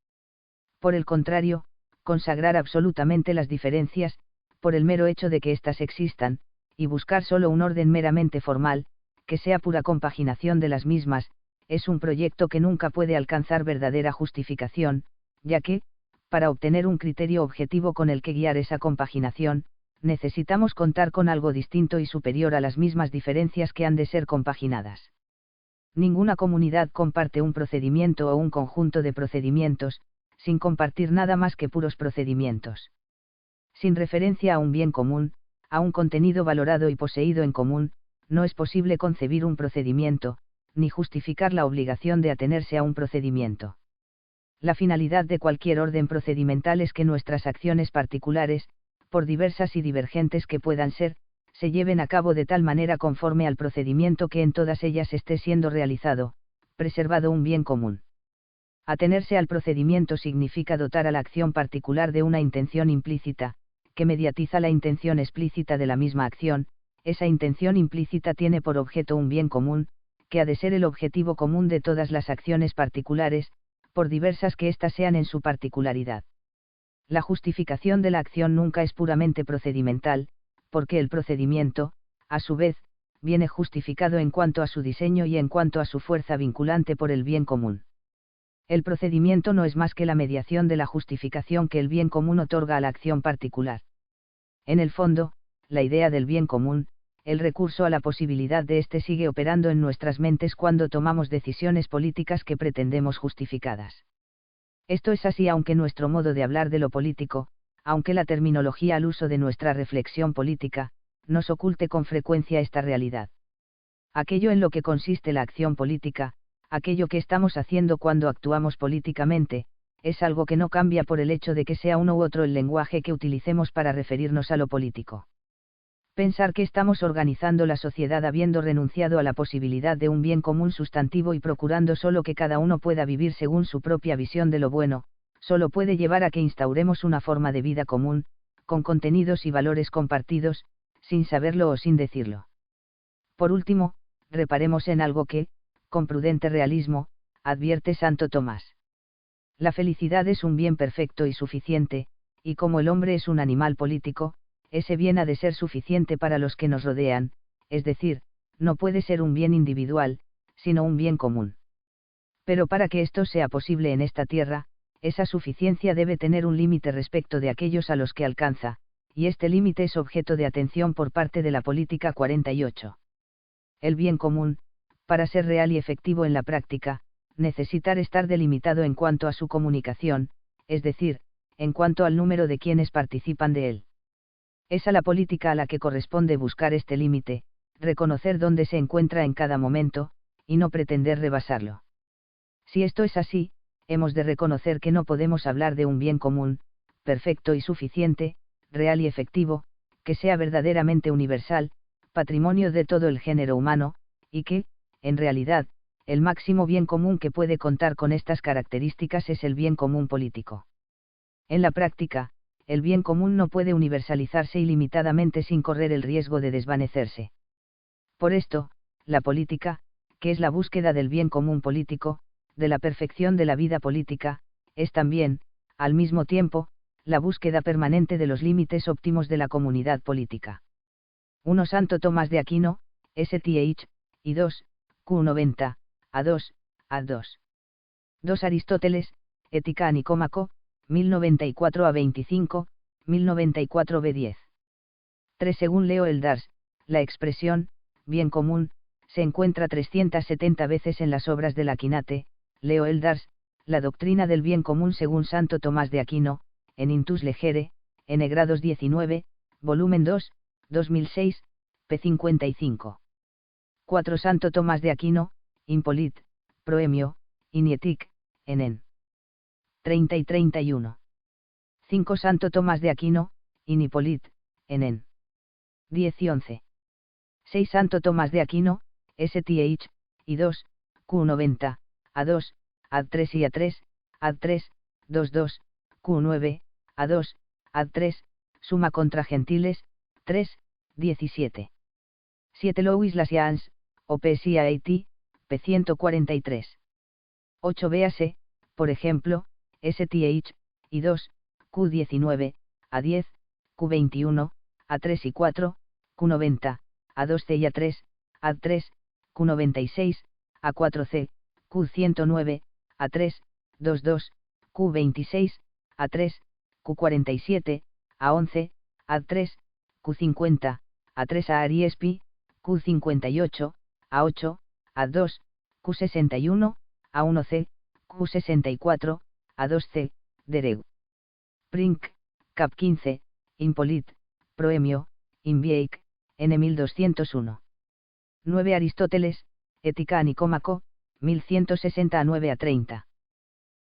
Por el contrario, consagrar absolutamente las diferencias, por el mero hecho de que éstas existan, y buscar solo un orden meramente formal, que sea pura compaginación de las mismas, es un proyecto que nunca puede alcanzar verdadera justificación, ya que, para obtener un criterio objetivo con el que guiar esa compaginación, necesitamos contar con algo distinto y superior a las mismas diferencias que han de ser compaginadas. Ninguna comunidad comparte un procedimiento o un conjunto de procedimientos, sin compartir nada más que puros procedimientos. Sin referencia a un bien común, a un contenido valorado y poseído en común, no es posible concebir un procedimiento, ni justificar la obligación de atenerse a un procedimiento. La finalidad de cualquier orden procedimental es que nuestras acciones particulares, por diversas y divergentes que puedan ser, se lleven a cabo de tal manera conforme al procedimiento que en todas ellas esté siendo realizado, preservado un bien común. Atenerse al procedimiento significa dotar a la acción particular de una intención implícita, que mediatiza la intención explícita de la misma acción. Esa intención implícita tiene por objeto un bien común, que ha de ser el objetivo común de todas las acciones particulares, por diversas que éstas sean en su particularidad. La justificación de la acción nunca es puramente procedimental, porque el procedimiento, a su vez, viene justificado en cuanto a su diseño y en cuanto a su fuerza vinculante por el bien común. El procedimiento no es más que la mediación de la justificación que el bien común otorga a la acción particular. En el fondo, la idea del bien común, el recurso a la posibilidad de éste sigue operando en nuestras mentes cuando tomamos decisiones políticas que pretendemos justificadas. Esto es así aunque nuestro modo de hablar de lo político, aunque la terminología al uso de nuestra reflexión política, nos oculte con frecuencia esta realidad. Aquello en lo que consiste la acción política, aquello que estamos haciendo cuando actuamos políticamente, es algo que no cambia por el hecho de que sea uno u otro el lenguaje que utilicemos para referirnos a lo político. Pensar que estamos organizando la sociedad habiendo renunciado a la posibilidad de un bien común sustantivo y procurando solo que cada uno pueda vivir según su propia visión de lo bueno, solo puede llevar a que instauremos una forma de vida común, con contenidos y valores compartidos, sin saberlo o sin decirlo. Por último, reparemos en algo que, con prudente realismo, advierte Santo Tomás. La felicidad es un bien perfecto y suficiente, y como el hombre es un animal político, ese bien ha de ser suficiente para los que nos rodean, es decir, no puede ser un bien individual, sino un bien común. Pero para que esto sea posible en esta tierra, esa suficiencia debe tener un límite respecto de aquellos a los que alcanza, y este límite es objeto de atención por parte de la política 48. El bien común, para ser real y efectivo en la práctica, necesitar estar delimitado en cuanto a su comunicación, es decir, en cuanto al número de quienes participan de él. Es a la política a la que corresponde buscar este límite, reconocer dónde se encuentra en cada momento, y no pretender rebasarlo. Si esto es así, hemos de reconocer que no podemos hablar de un bien común, perfecto y suficiente, real y efectivo, que sea verdaderamente universal, patrimonio de todo el género humano, y que, en realidad, el máximo bien común que puede contar con estas características es el bien común político. En la práctica, el bien común no puede universalizarse ilimitadamente sin correr el riesgo de desvanecerse. Por esto, la política, que es la búsqueda del bien común político, de la perfección de la vida política, es también, al mismo tiempo, la búsqueda permanente de los límites óptimos de la comunidad política. 1 Santo Tomás de Aquino, STH, y 2, Q90, A2, A2. 2 Aristóteles, Ética a Nicómaco, 1094 a 25, 1094 B10. 3 Según Leo Eldars, la expresión, bien común, se encuentra 370 veces en las obras del Aquinate, Leo Eldars, la doctrina del bien común según Santo Tomás de Aquino, en Intus Legere, N. Grados 19, volumen 2, 2006, p. 55. 4 Santo Tomás de Aquino, Impolit, Proemio, Inietic, en 30 y 31. 5 Santo Tomás de Aquino, Inipolit, en 10 y 11. 6 Santo Tomás de Aquino, STH, y 2, Q90, A2, Ad3 y A3, Ad3, 22, Q9, A2, Ad3, Suma contra Gentiles, 3, 17. 7 Louis Lasians, OPSIAT, p. 143. 8 Véase, por ejemplo, STH, y 2, Q19, A10, Q21, A3 y 4, Q90, A2C y A3, A3, Q96, A4C, Q109, A3, 22, Q26, A3, Q47, A11, A3, Q50, A3 a Ariespi, Q58, A8, A2, Q61, A1C, Q64, A2C, Dereu. Prink, Cap 15, Impolit, Proemio, Invieic, N 1201. 9 Aristóteles, Ética a Nicómaco, 1169 a 30.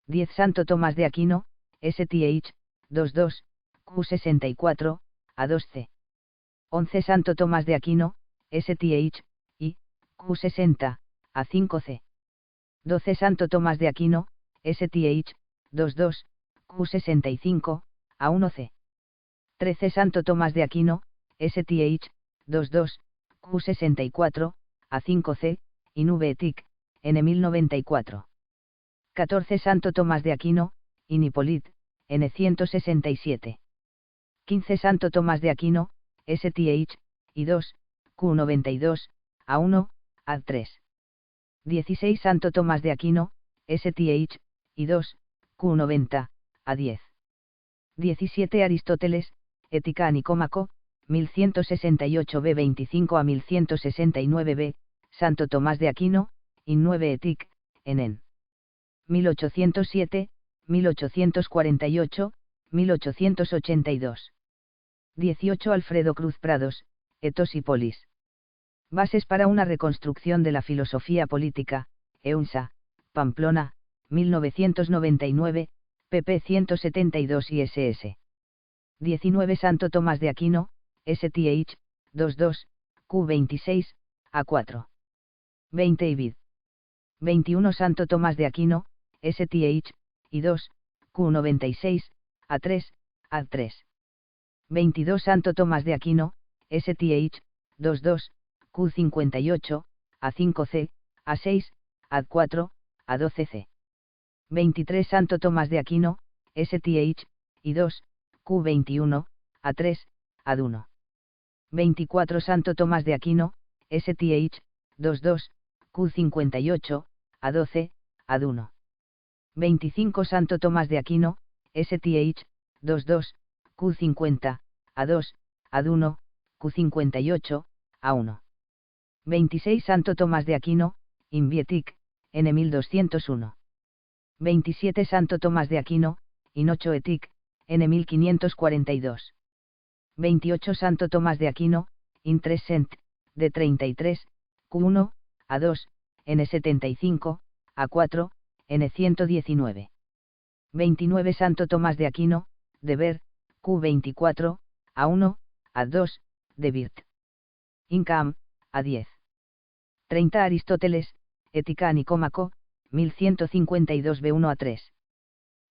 10 Santo Tomás de Aquino, STH, 22, Q64, A2C. 11 Santo Tomás de Aquino, STH, y, Q60, A5C. 12 Santo Tomás de Aquino, STH, 22, Q65, A1C. 13 Santo Tomás de Aquino, STH, 22, Q64, A5C, Inubetic, N 1094. 14 Santo Tomás de Aquino, Inipolit, N 167. 15 Santo Tomás de Aquino, STH, y 2, Q92, A1, Ad3. 16 Santo Tomás de Aquino, STH, y 2, Q90, A10. 17 Aristóteles, Ética a Nicómaco, 1168b 25 a 1169b, Santo Tomás de Aquino, in 9 Etic, en 1807, 1848, 1882. 18 Alfredo Cruz Prados, Etos y Polis. Bases para una reconstrucción de la filosofía política, EUNSA, Pamplona, 1999, pp 172 y ss. 19 Santo Tomás de Aquino, STH, 22, Q26, A4. 20 Ibid. 21 Santo Tomás de Aquino, STH, y 2, Q96, A3, Ad3. 22 Santo Tomás de Aquino, STH, 22, Q58, A5C, A6, Ad4, A12C. 23 Santo Tomás de Aquino, STH, y 2, Q21, A3, Ad1. 24 Santo Tomás de Aquino, STH, 22, Q58, A12, Ad1. 25 Santo Tomás de Aquino, STH, 22, Q50, A2, Ad1, Q58, A1. 26 Santo Tomás de Aquino, Invietic, N1201. 27 Santo Tomás de Aquino, in 8 Etic, N1542. 28 Santo Tomás de Aquino, in 3 Sent, D33, Q1, A2, N75, A4, N119. 29 Santo Tomás de Aquino, Deber, Q24, A1, A2, Debirt. Incam, A10. 30 Aristóteles, Ética a Nicómaco, 1152 B1 a 3.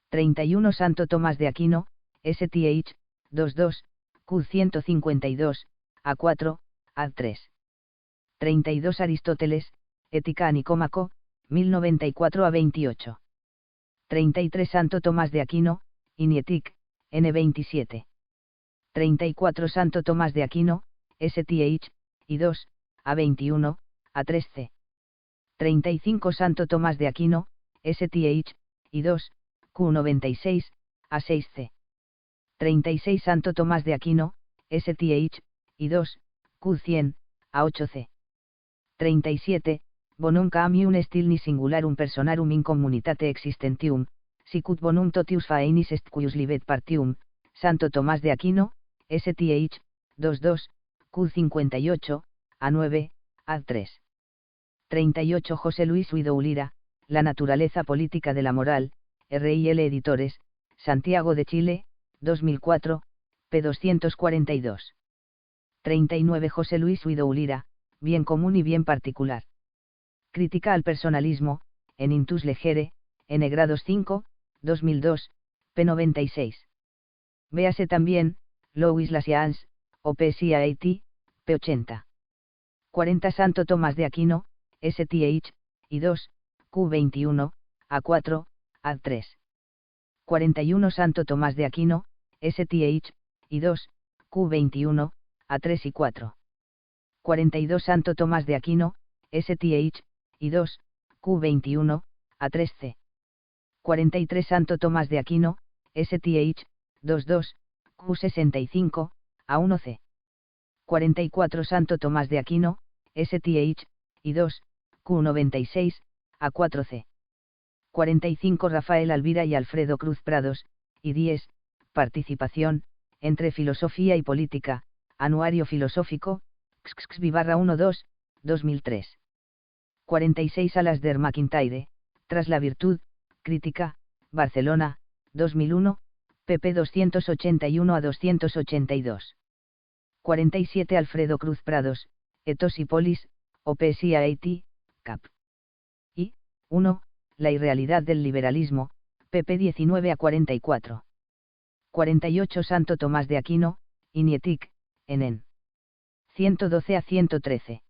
31 Santo Tomás de Aquino, STH, 22, Q152, A4, Ad3. 32 Aristóteles, Ética a Nicómaco, 1094 a 28. 33 Santo Tomás de Aquino, Inietic, N27. 34 Santo Tomás de Aquino, STH, y 2, A21, A3C. 35 Santo Tomás de Aquino, STH, y 2, Q96, A6C. 36 Santo Tomás de Aquino, STH, y 2, Q100, A8C. 37, bonum camium stilni singularum personarum in communitate existentium, sicut bonum totius faenis est cuius libet partium, Santo Tomás de Aquino, STH, 22, Q58, A9, Ad3. 38 José Luis Huidó Ulira, La naturaleza política de la moral, RIL Editores, Santiago de Chile, 2004, p. 242. 39 José Luis Huidó Ulira, Bien común y bien particular. Crítica al personalismo, en Intus Legere, N grados 5, 2002, p. 96. Véase también, Louis Lasians, OPSIAT, p. 80. 40 Santo Tomás de Aquino, STH, y 2, Q21, A4, Ad3. 41 Santo Tomás de Aquino, STH, y 2, Q21, A3 y 4. 42 Santo Tomás de Aquino, STH, y 2, Q21, A3C. 43 Santo Tomás de Aquino, STH, 22, Q65, A1C. 44 Santo Tomás de Aquino, STH, y 2, Q96, A4C. 45 Rafael Alvira y Alfredo Cruz Prados, y 10, Participación, entre filosofía y política, Anuario filosófico, XXV-12, 2003. 46 Alasdair MacIntyre, Tras la virtud, Crítica, Barcelona, 2001, pp 281 a 282. 47 Alfredo Cruz Prados, Etos y Polis, OPSIAT, Cap. Y, 1, La irrealidad del liberalismo, pp 19 a 44. 48 Santo Tomás de Aquino, Inietic, en 112 a 113.